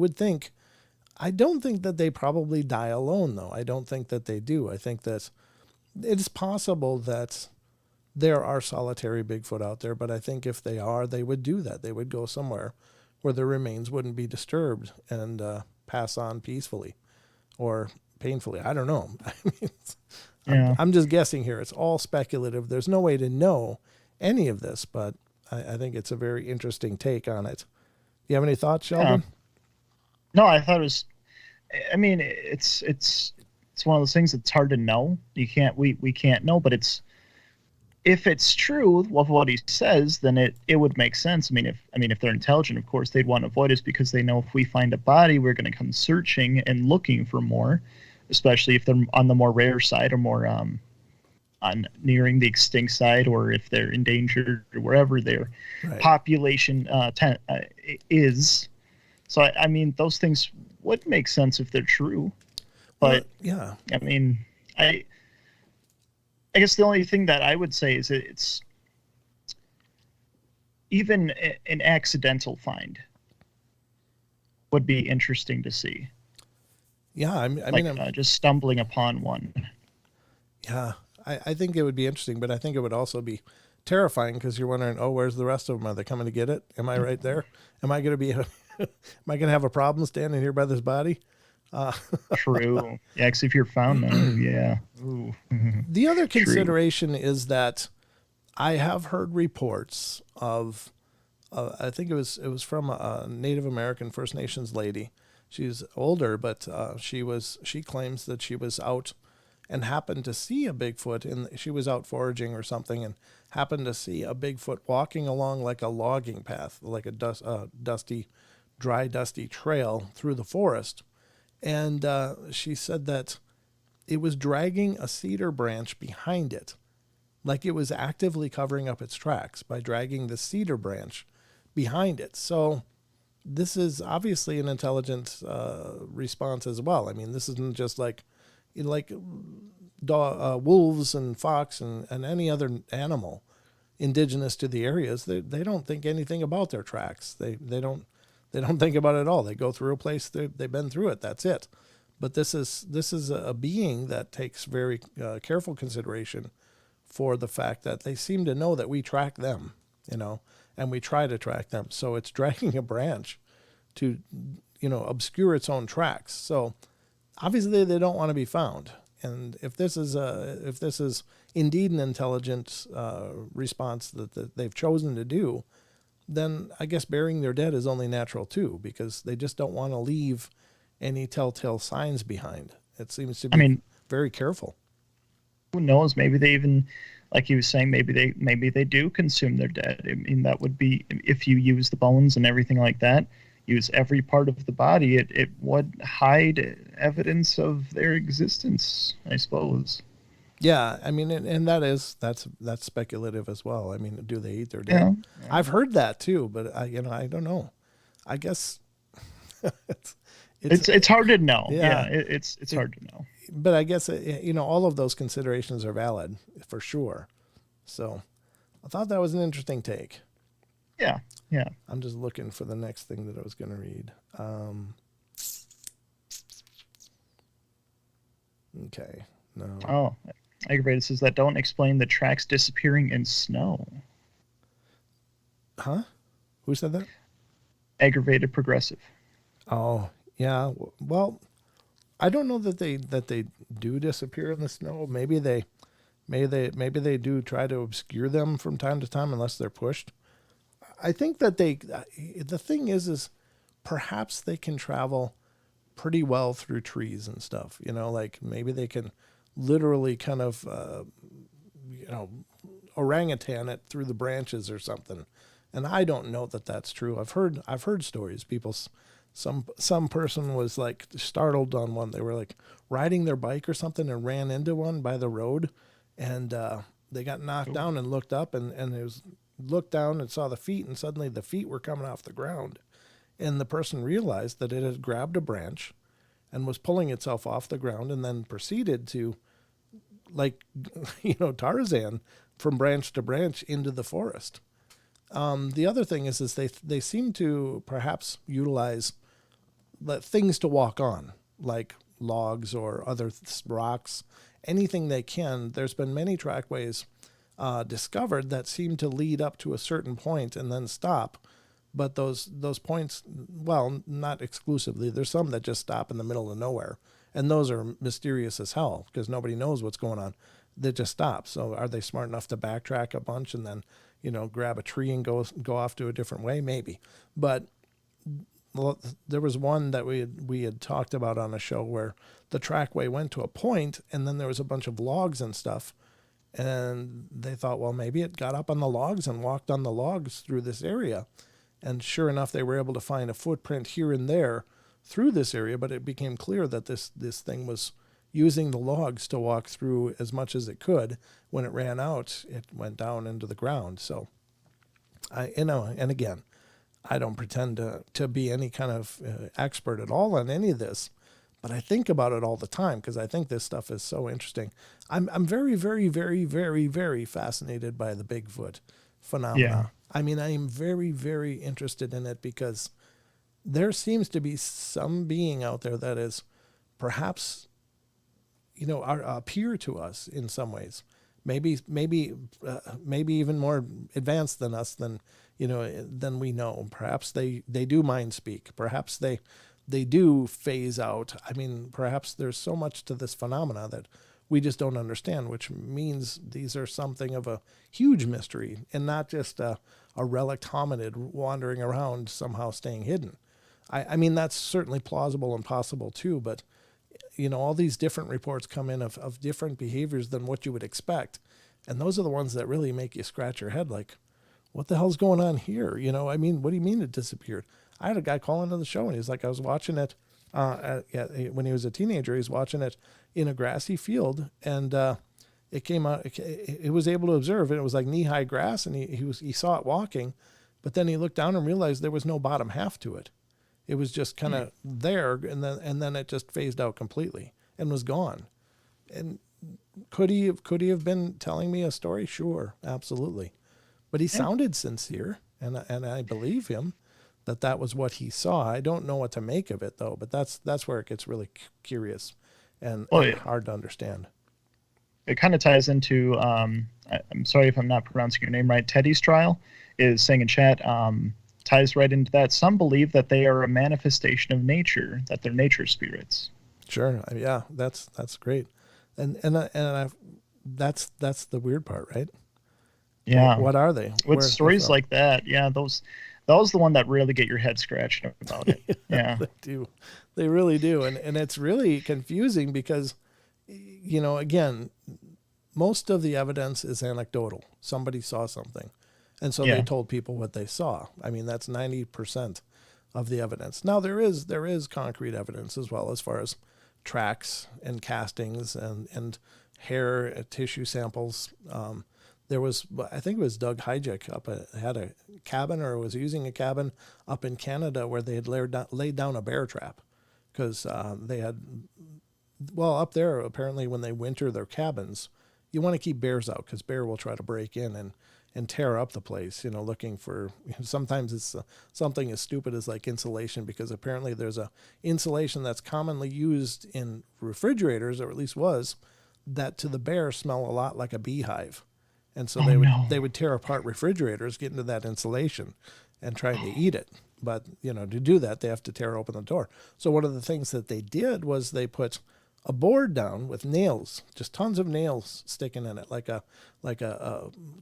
don't think that they probably die alone, though. I don't think that they do. I think that it is possible that there are solitary Bigfoot out there, but I think if they are, they would do that. They would go somewhere where their remains wouldn't be disturbed and pass on peacefully or painfully. I don't know. I mean, I'm just guessing here. It's all speculative. There's no way to know any of this, but I think it's a very interesting take on it. You have any thoughts, Sheldon? No, I thought it was. I mean, it's one of those things that's hard to know. We can't know, but if it's true of what he says, then it would make sense. I mean, if they're intelligent, of course, they'd want to avoid us because they know if we find a body, we're going to come searching and looking for more, especially if they're on the more rare side or more on nearing the extinct side, or if they're endangered or wherever their population is. So I mean, those things would make sense if they're true, but yeah, I mean, I guess the only thing that I would say is it's even an accidental find would be interesting to see. Yeah, I mean, just stumbling upon one. Yeah, I think it would be interesting, but I think it would also be terrifying because you're wondering, oh, where's the rest of them? Are they coming to get it? Am I right there? Am I going to be? Am I going to have a problem standing here by this body? True. Yeah, because if you're found, then yeah. Ooh. The other consideration is that I have heard reports of, I think it was from a Native American First Nations lady. She's older, but she claims that she was out and happened to see a Bigfoot, and she was out foraging or something and happened to see a Bigfoot walking along like a logging path, like a dusty trail through the forest. And she said that it was dragging a cedar branch behind it, like it was actively covering up its tracks by dragging the cedar branch behind it. So this is obviously an intelligent response as well. I mean, this isn't just like wolves and fox and any other animal indigenous to the areas. They don't think anything about their tracks. They don't think about it at all. They go through a place, they've been through it. That's it. But this is a being that takes very careful consideration for the fact that they seem to know that we track them, and we try to track them. So it's dragging a branch to, obscure its own tracks. So obviously they don't want to be found. And if this is indeed an intelligent response that they've chosen to do, then I guess burying their dead is only natural too, because they just don't want to leave any telltale signs behind. It seems to be very careful. Who knows? Maybe they even, like you were saying, maybe they do consume their dead. I mean, that would be, if you use the bones and everything like that, use every part of the body, it would hide evidence of their existence, I suppose. Yeah, I mean, and that's speculative as well. I mean, do they eat their dead? Yeah. I've heard that too, but I don't know. I guess it's hard to know. Yeah, it's hard to know. But I guess all of those considerations are valid for sure. So I thought that was an interesting take. Yeah. I'm just looking for the next thing that I was going to read. Okay. No. Oh, Aggravated says that don't explain the tracks disappearing in snow. Huh? Who said that? Aggravated Progressive. Oh, yeah. Well, I don't know that they do disappear in the snow. Maybe they do try to obscure them from time to time unless they're pushed. I think that the thing is perhaps they can travel pretty well through trees and stuff, like maybe they can literally kind of, orangutan it through the branches or something. And I don't know that that's true. I've heard stories. Some person was like startled on one. They were like riding their bike or something and ran into one by the road, and they got knocked down and looked up and it was looked down and saw the feet, and suddenly the feet were coming off the ground, and the person realized that it had grabbed a branch and was pulling itself off the ground, and then proceeded to, like, Tarzan, from branch to branch into the forest. The other thing is they seem to perhaps utilize things to walk on, like logs or other rocks, anything they can. There's been many trackways discovered that seem to lead up to a certain point and then stop. But those points, well, not exclusively. There's some that just stop in the middle of nowhere. And those are mysterious as hell because nobody knows what's going on. They just stop. So are they smart enough to backtrack a bunch and then, grab a tree and go off to a different way? Maybe. But there was one that we had talked about on a show where the trackway went to a point and then there was a bunch of logs and stuff. And they thought, well, maybe it got up on the logs and walked on the logs through this area. And sure enough, they were able to find a footprint here and there through this area, but it became clear that this thing was, using the logs to walk through as much as it could. When it ran out, it went down into the ground. So and again, I don't pretend to be any kind of expert at all on any of this, but I think about it all the time because I think this stuff is so interesting. I'm very, very, very, very, very fascinated by the Bigfoot phenomena. Yeah. I mean, I am very, very interested in it because there seems to be some being out there that is perhaps, appear to us in some ways. Maybe even more advanced than us than we know. Perhaps they do mind speak. Perhaps they do phase out. I mean, perhaps there's so much to this phenomena that we just don't understand, which means these are something of a huge mystery and not just a relic hominid wandering around somehow staying hidden. I mean, that's certainly plausible and possible too, but all these different reports come in of different behaviors than what you would expect. And those are the ones that really make you scratch your head like, what the hell's going on here? I mean, what do you mean it disappeared? I had a guy call into the show and he's like, I was watching it when he was a teenager. He's watching it in a grassy field and it came out, it was able to observe it. It was like knee-high grass and he saw it walking, but then he looked down and realized there was no bottom half to it. It was just kind of there, and then it just phased out completely and was gone. And could he have been telling me a story? Sure, absolutely. But he sounded sincere, and I believe him that was what he saw. I don't know what to make of it though, but that's where it gets really curious and hard to understand. It kind of ties into I'm sorry if I'm not pronouncing your name right. Teddy's trial is saying in chat. Ties right into that. Some believe that they are a manifestation of nature, that they're nature spirits. Sure, yeah, that's great, and that's the weird part, right? Yeah. What are they? With stories like that, yeah, those the one that really get your head scratched about it. Yeah, they do, they really do, and it's really confusing because, again, most of the evidence is anecdotal. Somebody saw something. And so they told people what they saw. I mean, that's 90% of the evidence. Now, there is concrete evidence as well as far as tracks and castings and hair tissue samples. There was, I think it was Doug Hyjek had a cabin or was using a cabin up in Canada where they had laid down a bear trap because they had, up there, apparently when they winter their cabins, you want to keep bears out because bear will try to break in and tear up the place, looking for, sometimes it's something as stupid as like insulation, because apparently there's a insulation that's commonly used in refrigerators, or at least was, that to the bear smell a lot like a beehive. And so they would tear apart refrigerators, get into that insulation and try to eat it. But, to do that, they have to tear open the door. So one of the things that they did was they put a board down with nails, just tons of nails sticking in it, like a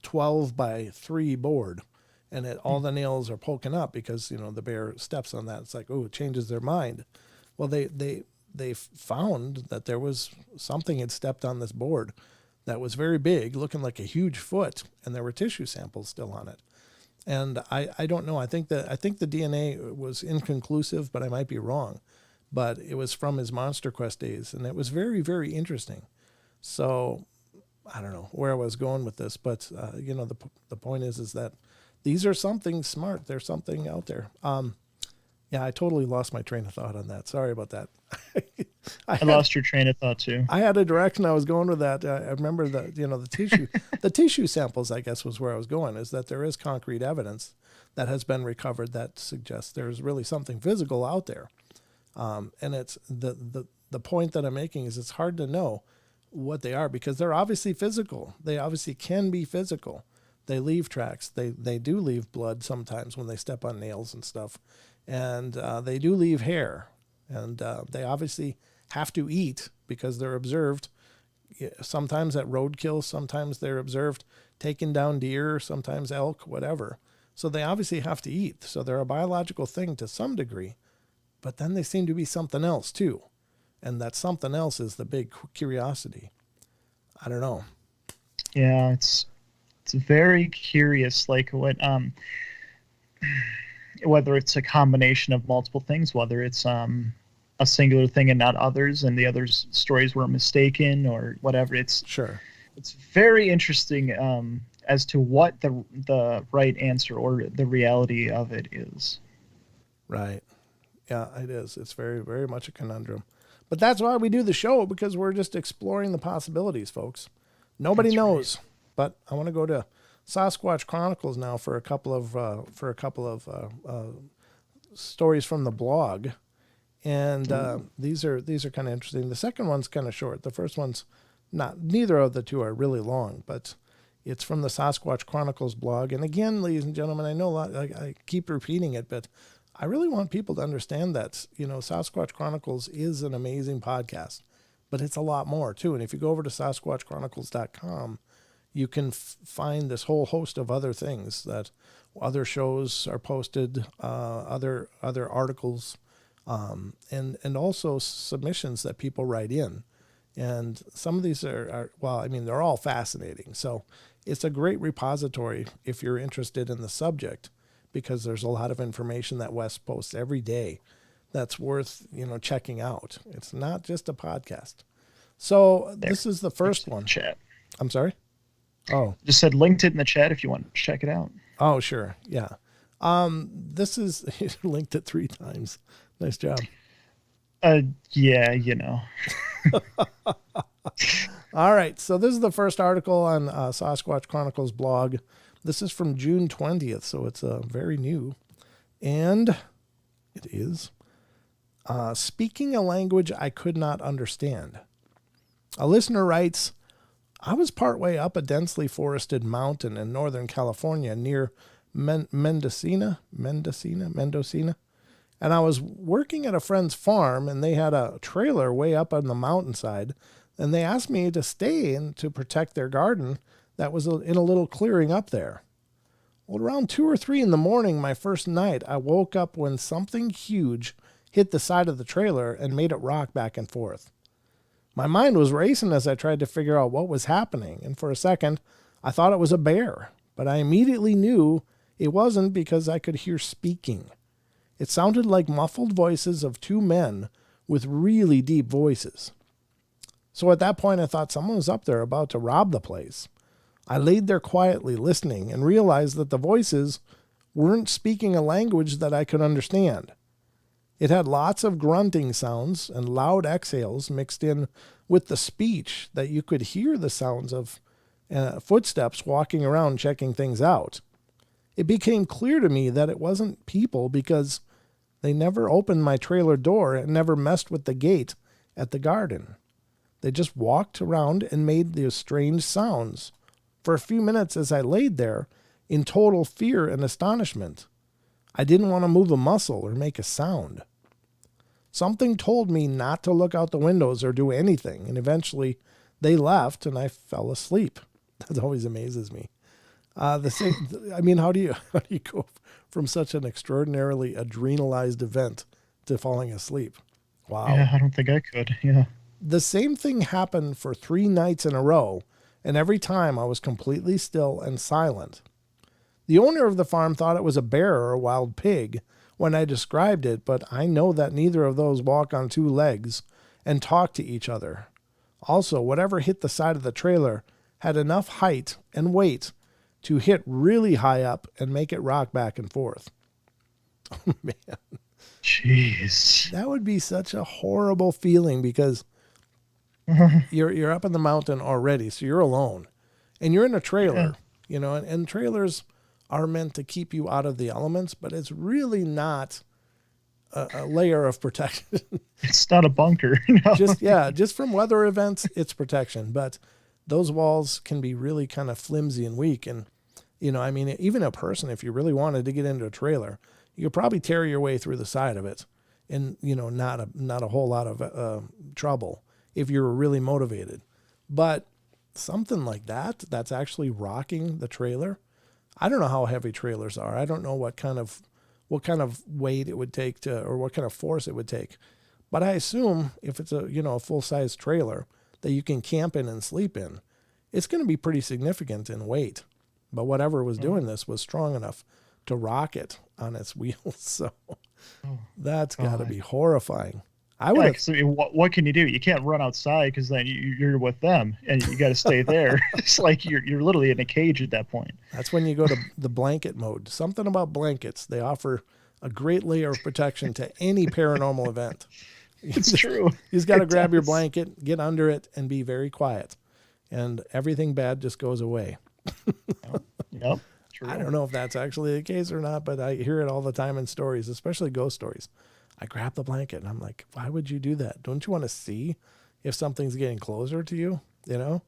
12 by 3 board, and all the nails are poking up because the bear steps on that. It's like, it changes their mind. Well, they found that there was something had stepped on this board that was very big, looking like a huge foot, and there were tissue samples still on it. And I don't know. I think the DNA was inconclusive, but I might be wrong. But it was from his Monster Quest days, and it was very, very interesting. So I don't know where I was going with this, but the point is that these are something smart. There's something out there. I totally lost my train of thought on that. Sorry about that. I lost your train of thought too. I had a direction I was going with that. I remember that the tissue samples, I guess, was where I was going. Is that there is concrete evidence that has been recovered that suggests there's really something physical out there. And it's the point that I'm making is it's hard to know what they are because they're obviously physical. They obviously can be physical. They leave tracks. They do leave blood sometimes when they step on nails and stuff. And they do leave hair. And they obviously have to eat because they're observed sometimes at roadkill. Sometimes they're observed taking down deer, sometimes elk, whatever. So they obviously have to eat. So they're a biological thing to some degree. But then they seem to be something else too. And that something else is the big curiosity. I don't know. Yeah, it's very curious, like what whether it's a combination of multiple things, whether it's a singular thing and not others, and the others' stories were mistaken or whatever. It's very interesting as to what the right answer or the reality of it is. Right. Yeah, it is. It's very, very much a conundrum. But that's why we do the show, because we're just exploring the possibilities, folks. Nobody knows. Right. But I want to go to Sasquatch Chronicles now for a couple of stories from the blog, and these are kind of interesting. The second one's kind of short. The first one's not. Neither of the two are really long, but it's from the Sasquatch Chronicles blog. And again, ladies and gentlemen, I know I keep repeating it, but I really want people to understand that, Sasquatch Chronicles is an amazing podcast, but it's a lot more too. And if you go over to SasquatchChronicles.com, you can find this whole host of other things that other shows are posted, other articles, and also submissions that people write in. And some of these are they're all fascinating. So it's a great repository if you're interested in the subject, because there's a lot of information that Wes posts every day that's worth, checking out. It's not just a podcast. So this is the first one. Chat. I'm sorry? Oh. Just said linked it in the chat if you want to check it out. Oh, sure. Yeah. This is linked it 3 times. Nice job. Yeah, All right. So this is the first article on Sasquatch Chronicles blog. This is from June 20th, so it's very new. And it is speaking a language I could not understand. A listener writes, I was partway up a densely forested mountain in Northern California near Mendocino, and I was working at a friend's farm, and they had a trailer way up on the mountainside, and they asked me to stay and to protect their garden that was in a little clearing up there. Well, around 2 or 3 in the morning, my first night, I woke up when something huge hit the side of the trailer and made it rock back and forth. My mind was racing as I tried to figure out what was happening, and for a second, I thought it was a bear, but I immediately knew it wasn't because I could hear speaking. It sounded like muffled voices of 2 men with really deep voices. So at that point, I thought someone was up there about to rob the place. I laid there quietly listening and realized that the voices weren't speaking a language that I could understand. It had lots of grunting sounds and loud exhales mixed in with the speech that you could hear the sounds of footsteps walking around checking things out. It became clear to me that it wasn't people because they never opened my trailer door and never messed with the gate at the garden. They just walked around and made these strange sounds for a few minutes as I laid there in total fear and astonishment. I didn't want to move a muscle or make a sound. Something told me not to look out the windows or do anything, and eventually they left and I fell asleep. That always amazes me. How do you go from such an extraordinarily adrenalized event to falling asleep? Wow. Yeah, I don't think I could. Yeah. The same thing happened for 3 nights in a row, and every time I was completely still and silent. The owner of the farm thought it was a bear or a wild pig when I described it, but I know that neither of those walk on 2 legs and talk to each other. Also, whatever hit the side of the trailer had enough height and weight to hit really high up and make it rock back and forth. Oh, man. Jeez. That would be such a horrible feeling because you're up in the mountain already, so you're alone. And you're in a trailer, and trailers are meant to keep you out of the elements, but it's really not a layer of protection. It's not a bunker. Just from weather events, it's protection. But those walls can be really kind of flimsy and weak. And, even a person, if you really wanted to get into a trailer, you could probably tear your way through the side of it and, not a whole lot of trouble if you were really motivated. But something like that's actually rocking the trailer. I don't know how heavy trailers are. I don't know what kind of weight it would take or what kind of force it would take. But I assume if it's a full-size trailer that you can camp in and sleep in, it's going to be pretty significant in weight. But whatever was doing this was strong enough to rock it on its wheels. So that's got to be horrifying. I would have. I mean, what can you do? You can't run outside because then you're with them, and you got to stay there. It's like you're literally in a cage at that point. That's when you go to the blanket mode. Something about blankets. They offer a great layer of protection to any paranormal event. It's true. You just got to grab your blanket, get under it, and be very quiet. And everything bad just goes away. Yep. True. I don't know if that's actually the case or not, but I hear it all the time in stories, especially ghost stories. I grab the blanket and I'm like, why would you do that? Don't you want to see if something's getting closer to you? You know,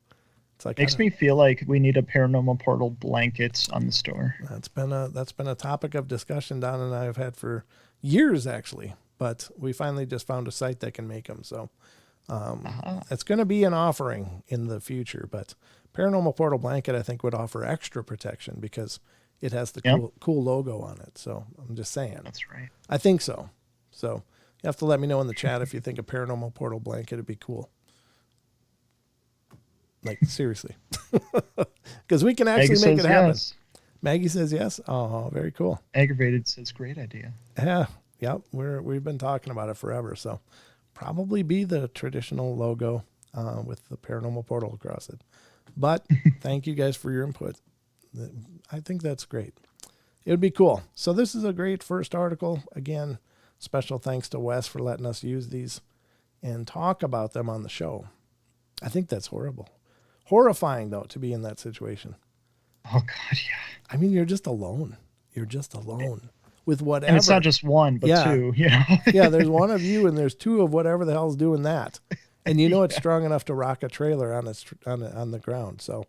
it's like, makes me feel like we need a Paranormal Portal blankets on the store. That's been a topic of discussion Don and I have had for years, actually, but we finally just found a site that can make them. So it's going to be an offering in the future, but Paranormal Portal blanket, I think, would offer extra protection because it has the cool logo on it. So I'm just saying. That's right. I think so. So you have to let me know in the chat if you think a Paranormal Portal blanket would be cool. Like, seriously. Because we can actually make it happen. Yes. Maggie says yes. Oh, very cool. Aggravated says great idea. Yeah. Yep. We've been talking about it forever. So probably be the traditional logo with the Paranormal Portal across it. But thank you guys for your input. I think that's great. It would be cool. So this is a great first article. Again, special thanks to Wes for letting us use these and talk about them on the show. I think that's horrible. Horrifying, though, to be in that situation. Oh, God, yeah. I mean, you're just alone. You're just alone with whatever. And it's not just one, but two. You know? Yeah, there's one of you and there's two of whatever the hell's doing that. And you know it's strong enough to rock a trailer on the ground. So,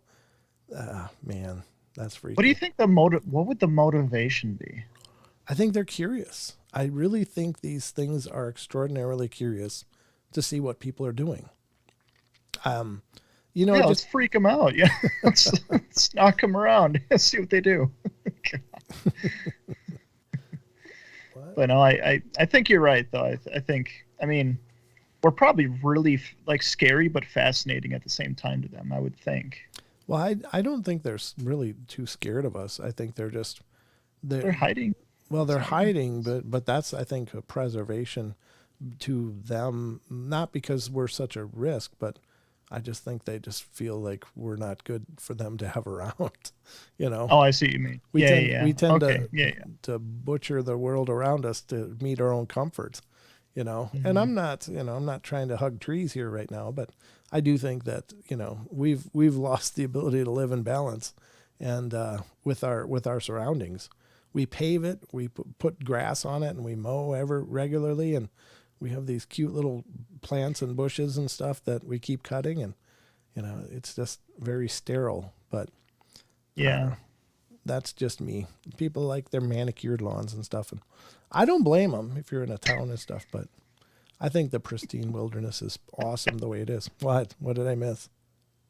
man, that's freaky. What do you think what would the motivation be? I think they're curious. I really think these things are extraordinarily curious to see what people are doing. You know, let's freak them out. Yeah, let's knock them around. See what they do. But no, I think you're right, though. I mean, we're probably really like scary but fascinating at the same time to them, I would think. Well, I don't think they're really too scared of us. I think they're hiding. Well, they're hiding, but that's, I think, a preservation to them, not because we're such a risk, but I just think they just feel like we're not good for them to have around, you know? Oh, I see what you mean. We tend to butcher the world around us to meet our own comforts, you know? Mm-hmm. And I'm not trying to hug trees here right now, but I do think that, you know, we've lost the ability to live in balance and with our surroundings. We pave it, we put grass on it, and we mow regularly, and we have these cute little plants and bushes and stuff that we keep cutting, and you know, it's just very sterile. But that's just me. People like their manicured lawns and stuff, and I don't blame them if you're in a town and stuff. But I think the pristine wilderness is awesome the way it is. What did I miss?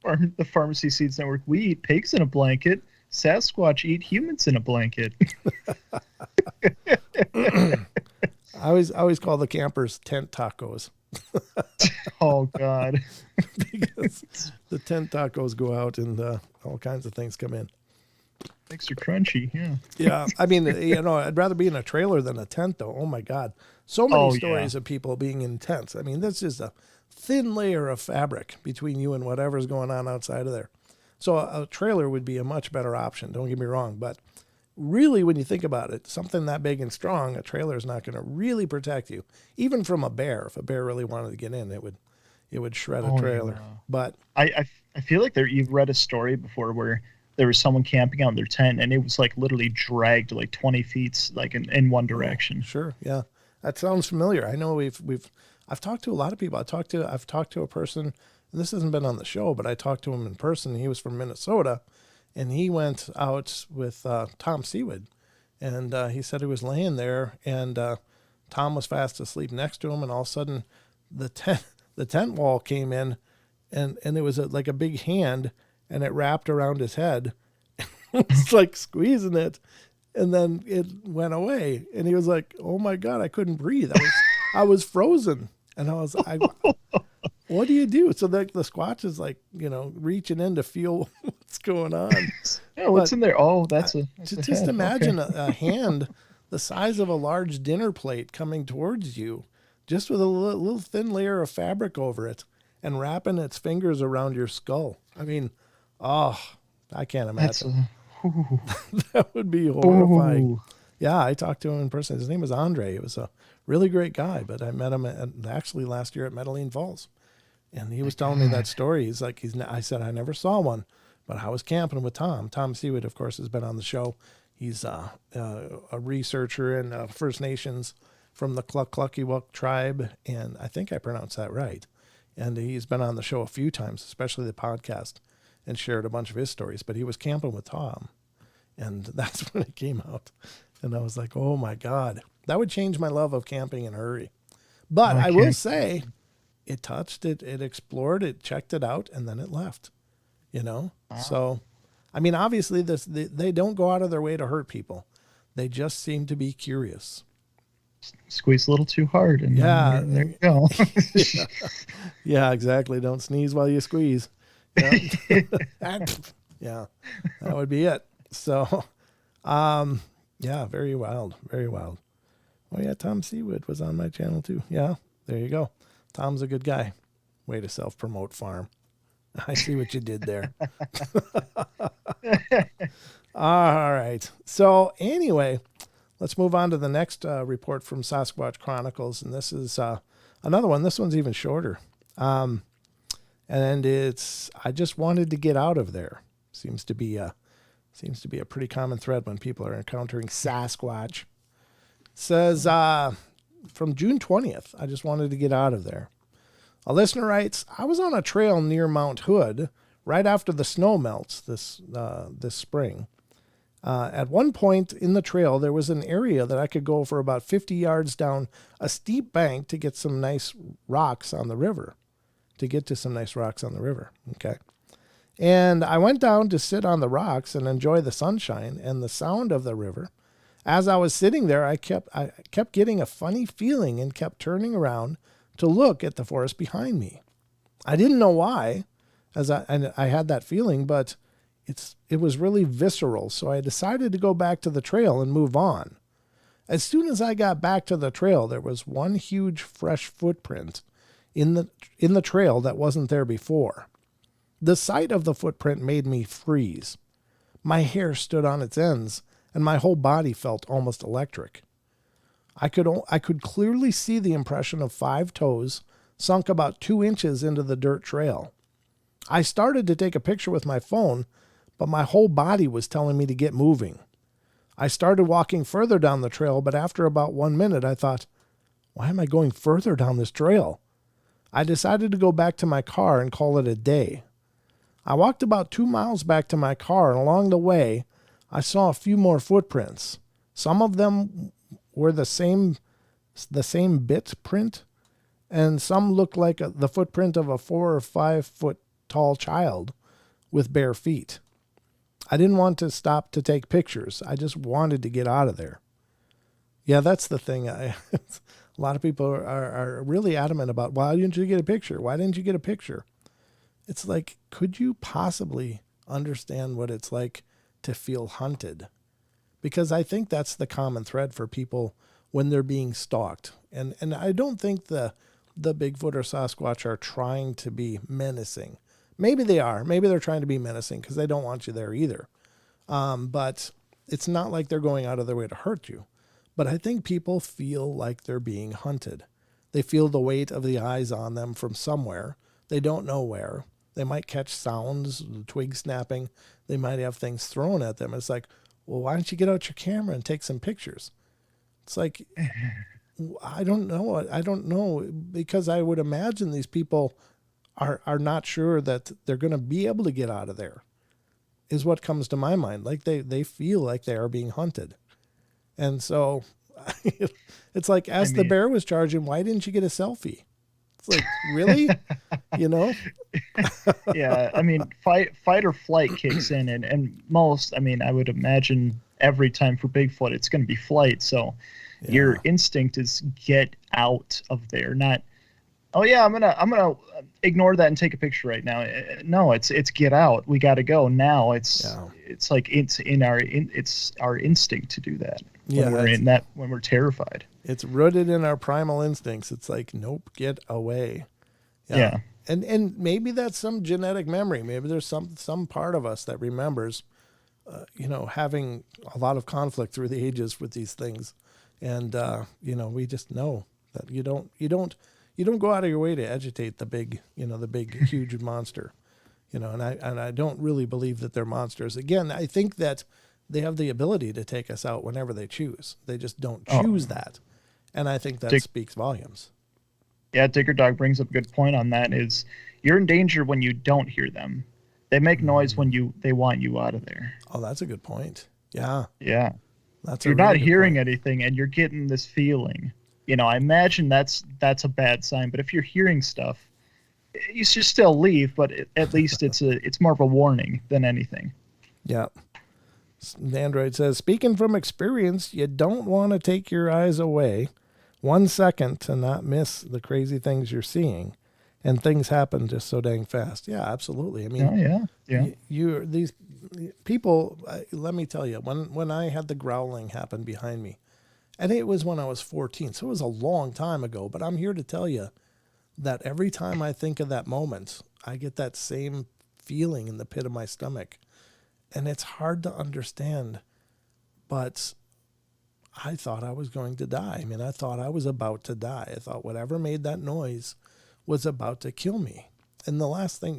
The Pharmacy Seeds Network. We eat pigs in a blanket. Sasquatch eat humans in a blanket. I always call the campers tent tacos. Oh, God. Because the tent tacos go out and all kinds of things come in. Extra crunchy, yeah. Yeah, I mean, you know, I'd rather be in a trailer than a tent, though. Oh, my God. So many stories of people being in tents. I mean, that's just a thin layer of fabric between you and whatever's going on outside of there. So a trailer would be a much better option, don't get me wrong. But really, when you think about it, something that big and strong, a trailer is not going to really protect you, even from a bear. If a bear really wanted to get in, it would shred a trailer. Yeah. But I feel like you've read a story before where there was someone camping out in their tent, and it was like literally dragged like 20 feet like in one direction. Sure, yeah, that sounds familiar. I know I've talked to a lot of people. I've talked to a person. And this hasn't been on the show, but I talked to him in person. He was from Minnesota, and he went out with Tom Seawood, and he said he was laying there, and Tom was fast asleep next to him, and all of a sudden, the tent wall came in, and it was like a big hand, and it wrapped around his head. It's like squeezing it, and then it went away, and he was like, "Oh my God, I couldn't breathe. I was frozen," and I was what do you do? So the Squatch is like, you know, reaching in to feel what's going on. Yeah, what's in there? Oh, that's just imagine a hand the size of a large dinner plate coming towards you just with a little thin layer of fabric over it and wrapping its fingers around your skull. I mean, oh, I can't imagine. That would be horrifying. Ooh. Yeah, I talked to him in person. His name was Andre. He was a really great guy, but I met him actually last year at Medellin Falls. And he was telling me that story. He's like, I said, I never saw one, but I was camping with Tom. Tom Seawood, of course, has been on the show. He's a researcher in First Nations from the Cluckwok tribe, and I think I pronounced that right. And he's been on the show a few times, especially the podcast, and shared a bunch of his stories. But he was camping with Tom, and that's when it came out. And I was like, oh, my God. That would change my love of camping in a hurry. But I will say, it touched it, it explored, it checked it out, and then it left, you know? Wow. So, I mean, obviously, they don't go out of their way to hurt people. They just seem to be curious. Squeeze a little too hard, and there you go. Yeah, exactly. Don't sneeze while you squeeze. Yeah, yeah, that would be it. So, yeah, very wild, very wild. Oh, yeah, Tom Seawood was on my channel, too. Yeah, there you go. Tom's a good guy. Way to self-promote, farm. I see what you did there. All right. So anyway, let's move on to the next report from Sasquatch Chronicles. And this is another one. This one's even shorter. And it's, I just wanted to get out of there. Seems to be a pretty common thread when people are encountering Sasquatch. Says, from June 20th, I just wanted to get out of there. A listener writes, I was on a trail near Mount Hood right after the snow melts this spring. At one point in the trail, there was an area that I could go for about 50 yards down a steep bank to get some nice rocks on the river. Okay. And I went down to sit on the rocks and enjoy the sunshine and the sound of the river. As I was sitting there, I kept getting a funny feeling and kept turning around to look at the forest behind me. I didn't know why, as I had that feeling, but it was really visceral, so I decided to go back to the trail and move on. As soon as I got back to the trail, there was one huge fresh footprint in the trail that wasn't there before. The sight of the footprint made me freeze. My hair stood on its ends, and my whole body felt almost electric. I could clearly see the impression of 5 toes sunk about 2 inches into the dirt trail. I started to take a picture with my phone, but my whole body was telling me to get moving. I started walking further down the trail, but after about 1 minute, I thought, why am I going further down this trail? I decided to go back to my car and call it a day. I walked about 2 miles back to my car, and along the way, I saw a few more footprints. Some of them were the same bit print, and some looked like the footprint of a 4 or 5 foot tall child with bare feet. I didn't want to stop to take pictures. I just wanted to get out of there. Yeah, that's the thing. A lot of people are really adamant about, why didn't you get a picture? Why didn't you get a picture? It's like, could you possibly understand what it's like to feel hunted? Because I think that's the common thread for people when they're being stalked. And I don't think the Bigfoot or Sasquatch are trying to be menacing. Maybe they are. Maybe they're trying to be menacing because they don't want you there either. But it's not like they're going out of their way to hurt you. But I think people feel like they're being hunted. They feel the weight of the eyes on them from somewhere. They don't know where. They might catch sounds, twig snapping. They might have things thrown at them. It's like, well, why don't you get out your camera and take some pictures? It's like, I don't know, because I would imagine these people are not sure that they're going to be able to get out of there, is what comes to my mind. Like they feel like they are being hunted. And so it's like, the bear was charging, why didn't you get a selfie? It's like, really? You know? Yeah, I mean, fight or flight kicks in, and most, I mean, I would imagine every time for Bigfoot, it's going to be flight. So your instinct is get out of there, not, oh yeah, I'm gonna ignore that and take a picture right now. No, it's get out. We got to go now. It's it's like it's our instinct to do that. Yeah, When we're terrified. It's rooted in our primal instincts. It's like, nope, get away. Yeah. And maybe that's some genetic memory. Maybe there's some part of us that remembers, having a lot of conflict through the ages with these things, and we just know that you don't go out of your way to agitate the big huge monster, and I don't really believe that they're monsters. Again, I think that they have the ability to take us out whenever they choose. They just don't choose that, and I think that speaks volumes. Yeah, Digger Dog brings up a good point on that. Is you're in danger when you don't hear them. They make noise when they want you out of there. Oh, that's a good point. Yeah. Yeah. That's you're not hearing anything and you're getting this feeling. I imagine that's a bad sign. But if you're hearing stuff, you should still leave. But at least it's more of a warning than anything. Yeah. The Android says, speaking from experience, you don't want to take your eyes away 1 second to not miss the crazy things you're seeing. And things happen just so dang fast. Yeah, absolutely. I mean, these people, let me tell you, when I had the growling happen behind me, I think it was when I was 14, so it was a long time ago, but I'm here to tell you that every time I think of that moment, I get that same feeling in the pit of my stomach. And it's hard to understand, but I thought I was going to die. I mean, I thought I was about to die. I thought whatever made that noise was about to kill me. And the last thing,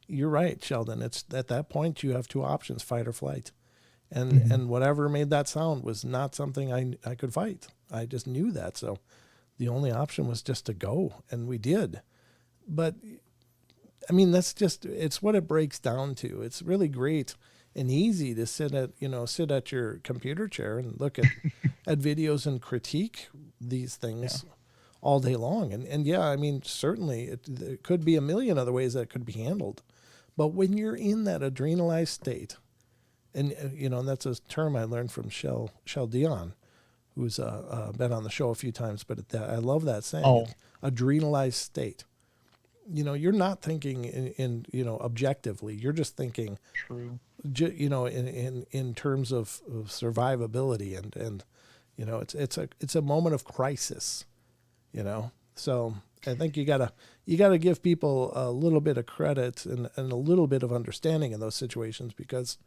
you're right, Sheldon. It's at that point you have two options, fight or flight. And whatever made that sound was not something I could fight. I just knew that. So the only option was just to go, and we did. But I mean, it's what it breaks down to. It's really great and easy to sit at your computer chair and look at at videos and critique these things all day long. And yeah, I mean, certainly it could be a million other ways that it could be handled. But when you're in that adrenalized state, and and that's a term I learned from Shell Dion, who's been on the show a few times, but I love that saying, adrenalized state. You're not thinking in objectively. You're just thinking, true. In terms of survivability and it's a moment of crisis. So I think you gotta give people a little bit of credit and a little bit of understanding in those situations, because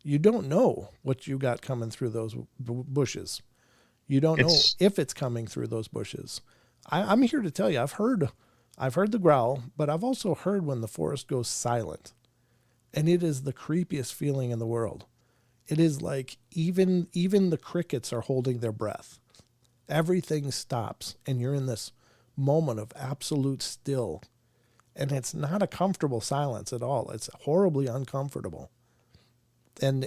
you don't know what you got coming through those bushes. You don't know if it's coming through those bushes. I'm here to tell you, I've heard the growl, but I've also heard when the forest goes silent, and it is the creepiest feeling in the world. It is like even the crickets are holding their breath. Everything stops, and you're in this moment of absolute still. And it's not a comfortable silence at all. It's horribly uncomfortable. And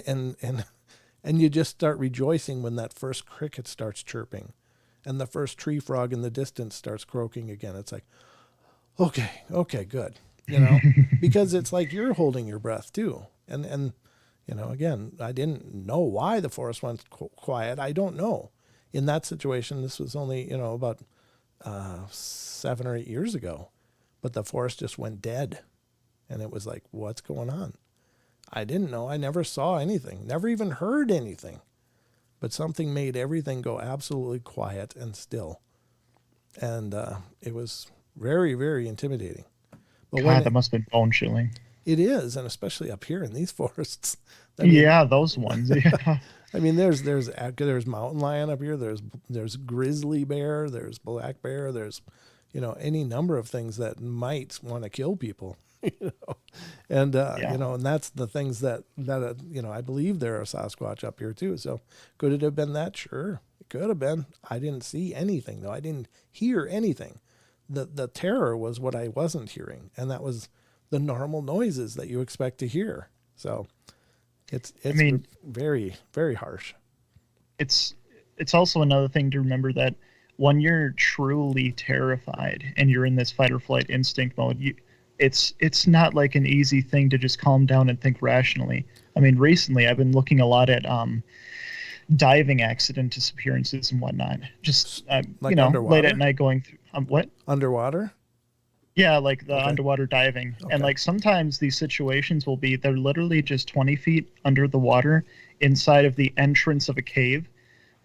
you just start rejoicing when that first cricket starts chirping and the first tree frog in the distance starts croaking again. It's like, okay, good. Because it's like you're holding your breath too. And again, I didn't know why the forest went quiet. I don't know. In that situation, this was only, about 7 or 8 years ago, but the forest just went dead. And it was like, what's going on? I didn't know. I never saw anything, never even heard anything, but something made everything go absolutely quiet and still. And it was very, very intimidating. But that must have been bone chilling. It is, and especially up here in these forests. Those ones. Yeah. I mean, there's mountain lion up here. There's grizzly bear. There's black bear. There's, any number of things that might want to kill people. And and that's the things that I believe there are Sasquatch up here too. So could it have been that? Sure, it could have been. I didn't see anything though. I didn't hear anything. The terror was what I wasn't hearing, and that was the normal noises that you expect to hear. So it's very, very harsh. It's also another thing to remember that when you're truly terrified and you're in this fight or flight instinct mode, it's not like an easy thing to just calm down and think rationally. I mean, recently I've been looking a lot at diving accident disappearances and whatnot. Just underwater? Late at night going through what? Underwater? Yeah, like the underwater diving. Okay. And like sometimes these situations will be, they're literally just 20 feet under the water inside of the entrance of a cave,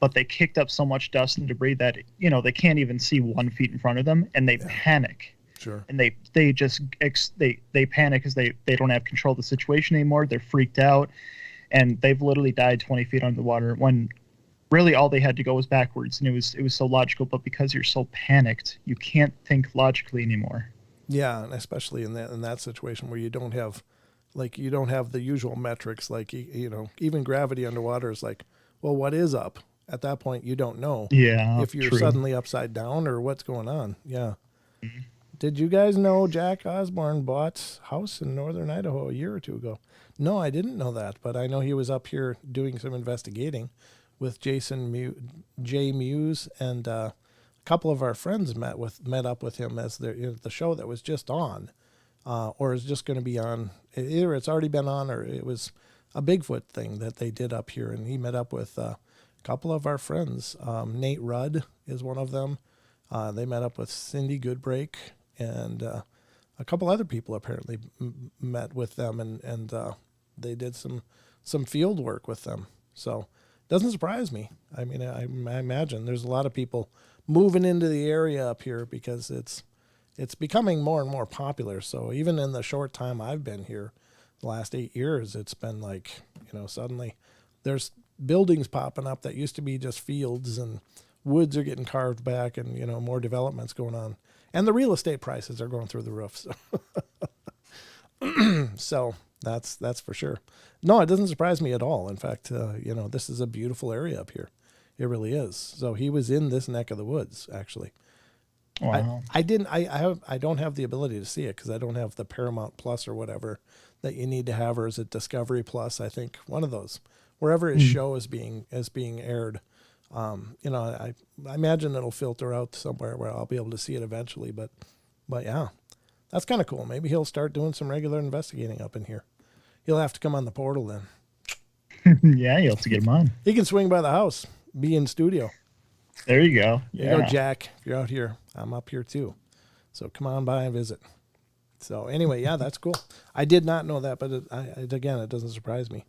but they kicked up so much dust and debris that, you know, they can't even see 1 feet in front of them, and they panic. Sure. And they just they panic because they don't have control of the situation anymore. They're freaked out, and they've literally died 20 feet under the water when really all they had to go was backwards, and it was so logical. But because you're so panicked, you can't think logically anymore. Yeah, and especially in that situation where you don't have the usual metrics, like, you know, even gravity underwater is like, well, what is up? At that point, you don't know if you're suddenly upside down or what's going on. Yeah. Mm-hmm. Did you guys know Jack Osborne bought a house in northern Idaho a year or two ago? No, I didn't know that, but I know he was up here doing some investigating with Jay Muse, and a couple of our friends met up with him as the show that was just on, or is just going to be on. Either it's already been on, or it was a Bigfoot thing that they did up here, and he met up with a couple of our friends. Nate Rudd is one of them. They met up with Cindy Goodbrake, and a couple other people apparently met with them, and they did some field work with them. So doesn't surprise me. I mean, I imagine there's a lot of people moving into the area up here because it's becoming more and more popular. So even in the short time I've been here, the last 8 years, it's been like, you know, suddenly there's buildings popping up that used to be just fields, and woods are getting carved back, and, you know, more developments going on, and the real estate prices are going through the roof. So that's for sure. No, it doesn't surprise me at all. In fact, you know, this is a beautiful area up here. It really is. So he was in this neck of the woods, actually. Wow. I don't have the ability to see it because I don't have the Paramount Plus or whatever that you need to have, or is it Discovery Plus? I think one of those. Wherever his show is being aired, you know, I imagine it'll filter out somewhere where I'll be able to see it eventually. But yeah, that's kind of cool. Maybe he'll start doing some regular investigating up in here. He'll have to come on the portal then. Yeah, you'll have to get him on. He can swing by the house, be in studio. There you go. Yeah. There you go, Jack. If you're out here, I'm up here too. So come on by and visit. So anyway, yeah, that's cool. I did not know that, but again, it doesn't surprise me.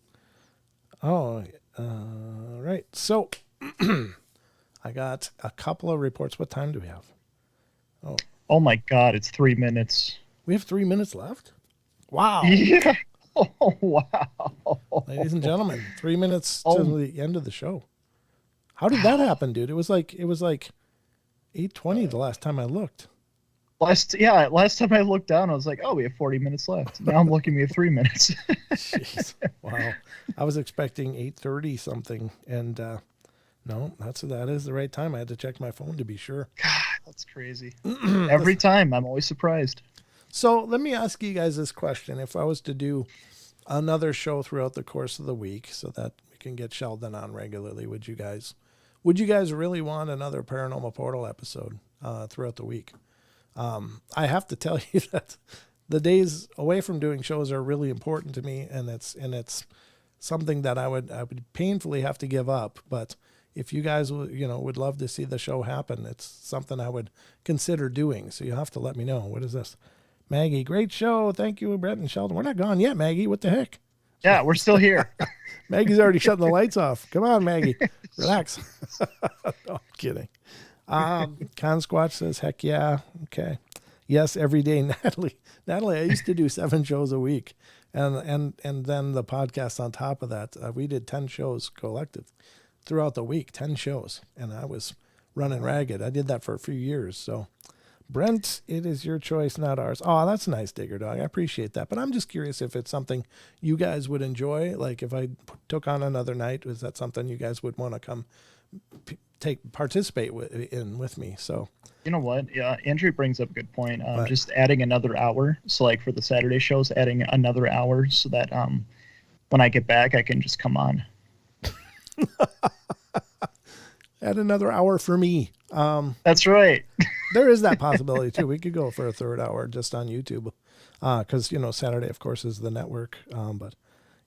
Oh, right. So I got a couple of reports. What time do we have? Oh my God, it's 3 minutes. We have 3 minutes left? Wow. Yeah. Oh, wow. Ladies and gentlemen, 3 minutes to the end of the show. How did that happen, dude? It was like 8:20 the last time I looked. Last time I looked down, I was like, oh, we have 40 minutes left. Now I'm looking, we have 3 minutes. Jeez. Wow. I was expecting 8:30 something, and no, that is the right time. I had to check my phone to be sure. God, that's crazy. Every time, I'm always surprised. So let me ask you guys this question. If I was to do another show throughout the course of the week so that we can get Sheldon on regularly, would you guys really want another Paranormal Portal episode throughout the week? I have to tell you that the days away from doing shows are really important to me, and it's something that I would painfully have to give up. But if you guys would love to see the show happen, it's something I would consider doing. So you have to let me know. What is this? Maggie, great show. Thank you, Brett and Sheldon. We're not gone yet, Maggie. What the heck? Yeah, we're still here. Maggie's already shutting the lights off. Come on, Maggie. Relax. No, I'm kidding. Con Squatch says, heck yeah. Okay. Yes, every day, Natalie, I used to do 7 shows a week. And then the podcast on top of that. We did 10 shows collective throughout the week, 10 shows. And I was running ragged. I did that for a few years. So, Brent, it is your choice, not ours. Oh, that's nice, Digger Dog. I appreciate that. But I'm just curious if it's something you guys would enjoy. Like if I took on another night, is that something you guys would want to come participate in with me? So, you know what? Yeah, Andrew brings up a good point. Just adding another hour. So like for the Saturday shows, adding another hour so that when I get back, I can just come on. Add another hour for me. That's right. There is that possibility too. We could go for a third hour just on YouTube, because Saturday, of course, is the network. But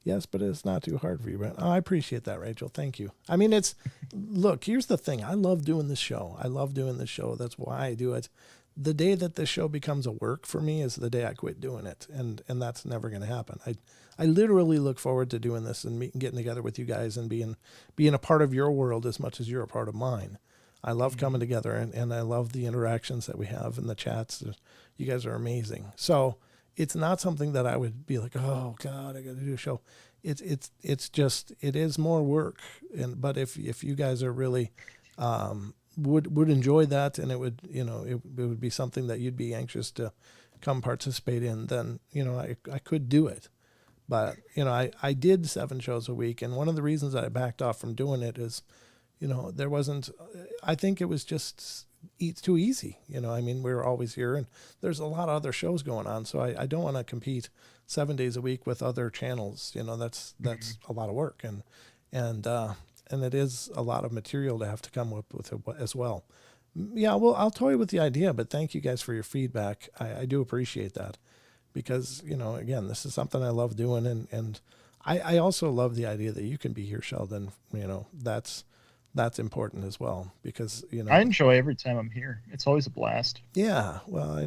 it's not too hard for you. But I appreciate that, Rachel. Thank you. I mean, look. Here's the thing. I love doing this show. That's why I do it. the day that this show becomes a work for me is the day I quit doing it. And that's never going to happen. I literally look forward to doing this and getting together with you guys and being a part of your world as much as you're a part of mine. I love coming together, and I love the interactions that we have in the chats. You guys are amazing. So it's not something that I would be like, oh God, I got to do a show. It's just, it is more work. But if you guys are really, would enjoy that, and it would, it would be something that you'd be anxious to come participate in, then, I could do it. But, I did 7 shows a week. And one of the reasons that I backed off from doing it is, there wasn't, I think it was just too easy. We were always here, and there's a lot of other shows going on. So I don't want to compete 7 days a week with other channels. That's a lot of work. And it is a lot of material to have to come up with as well. Yeah, well, I'll toy with the idea, but thank you guys for your feedback. I do appreciate that, because, again, this is something I love doing. And I also love the idea that you can be here, Sheldon. That's important as well, because, I enjoy every time I'm here. It's always a blast. Yeah. Well, I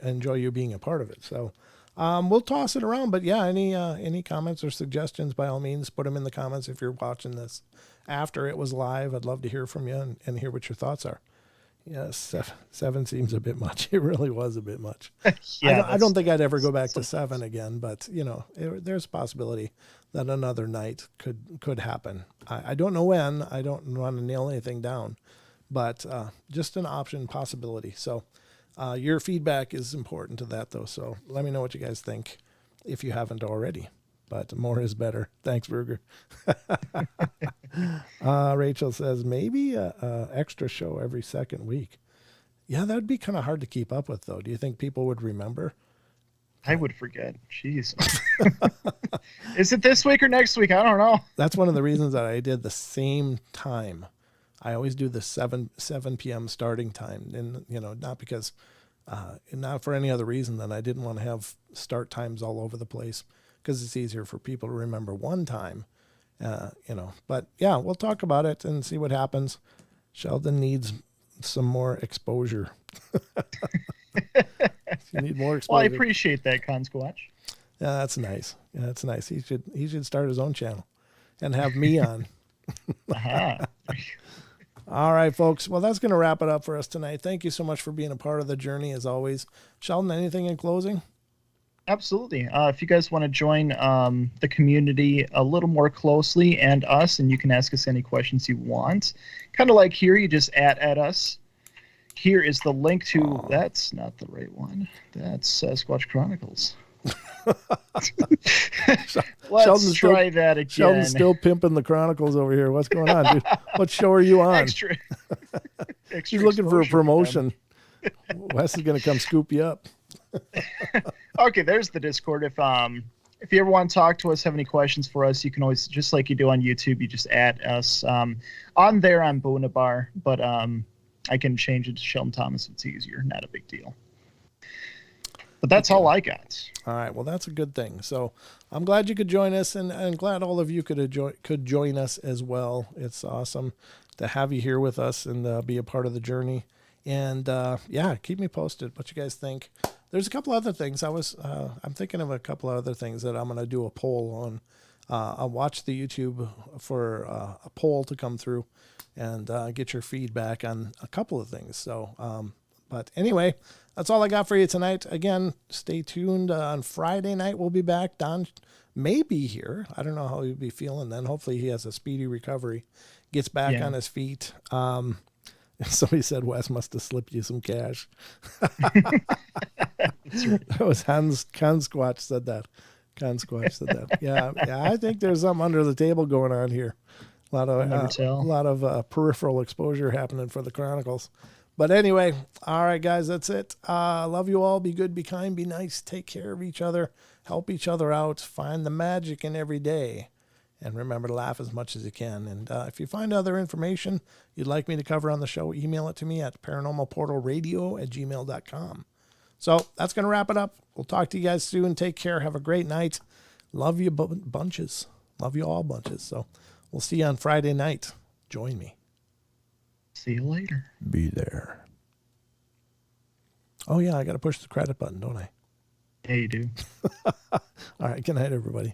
enjoy you being a part of it. So, we'll toss it around, but yeah, any comments or suggestions, by all means, put them in the comments. If you're watching this after it was live, I'd love to hear from you and hear what your thoughts are. Yes, 7 seems a bit much. It really was a bit much. Yeah, I don't think I'd ever go back to 7 again, but there's a possibility that another night could happen. I don't know when. I don't want to nail anything down, but just an option, possibility. So your feedback is important to that, though. So let me know what you guys think if you haven't already. But more is better. Thanks, Burger. Rachel says, maybe a extra show every second week. Yeah, that would be kind of hard to keep up with, though. Do you think people would remember? I would forget. Jeez. Is it this week or next week? I don't know. That's one of the reasons that I did the same time. I always do the 7 p.m. starting time. And, not because, not for any other reason than I didn't want to have start times all over the place, because it's easier for people to remember one time, But yeah, we'll talk about it and see what happens. Sheldon needs some more exposure. You need more exposure. Well, I appreciate that, Consquatch. Yeah, that's nice. Yeah, that's nice. He should start his own channel and have me on. Uh-huh. All right, folks. Well, that's going to wrap it up for us tonight. Thank you so much for being a part of the journey, as always. Sheldon, anything in closing? Absolutely. If you guys want to join the community a little more closely and us, and you can ask us any questions you want. Kind of like here, you just at us. Here is the link to, that's not the right one. That's Sasquatch Chronicles. Let's try that again. Sheldon's still pimping the Chronicles over here. What's going on, dude? What show are you on? Extra He's looking for a promotion. Wes is going to come scoop you up. Okay, there's the Discord. If you ever want to talk to us, have any questions for us, you can always, just like you do on YouTube, you just add us. On there, I'm Boonabar, but I can change it to Sheldon Thomas if it's easier. Not a big deal. But that's all I got. All right. Well, that's a good thing. So I'm glad you could join us, and I'm glad all of you could join us as well. It's awesome to have you here with us and be a part of the journey. And yeah, keep me posted what you guys think. There's a couple other things. I'm thinking of a couple other things that I'm going to do a poll on. I'll watch the YouTube for a poll to come through and get your feedback on a couple of things. So, but anyway, that's all I got for you tonight. Again, stay tuned. On Friday night, we'll be back. Don may be here. I don't know how he'll be feeling then. Hopefully he has a speedy recovery, gets back on his feet. Somebody said Wes must have slipped you some cash. That was Consquatch said that. Consquatch said that. Yeah, I think there's something under the table going on here. A lot of peripheral exposure happening for the Chronicles. But anyway, all right, guys, that's it. Love you all. Be good, be kind, be nice. Take care of each other. Help each other out. Find the magic in every day. And remember to laugh as much as you can. And if you find other information you'd like me to cover on the show, email it to me at paranormalportalradio@gmail.com. So that's going to wrap it up. We'll talk to you guys soon. Take care. Have a great night. Love you bunches. Love you all bunches. So we'll see you on Friday night. Join me. See you later. Be there. Oh, yeah, I got to push the credit button, don't I? Yeah, you do. All right. Good night, everybody.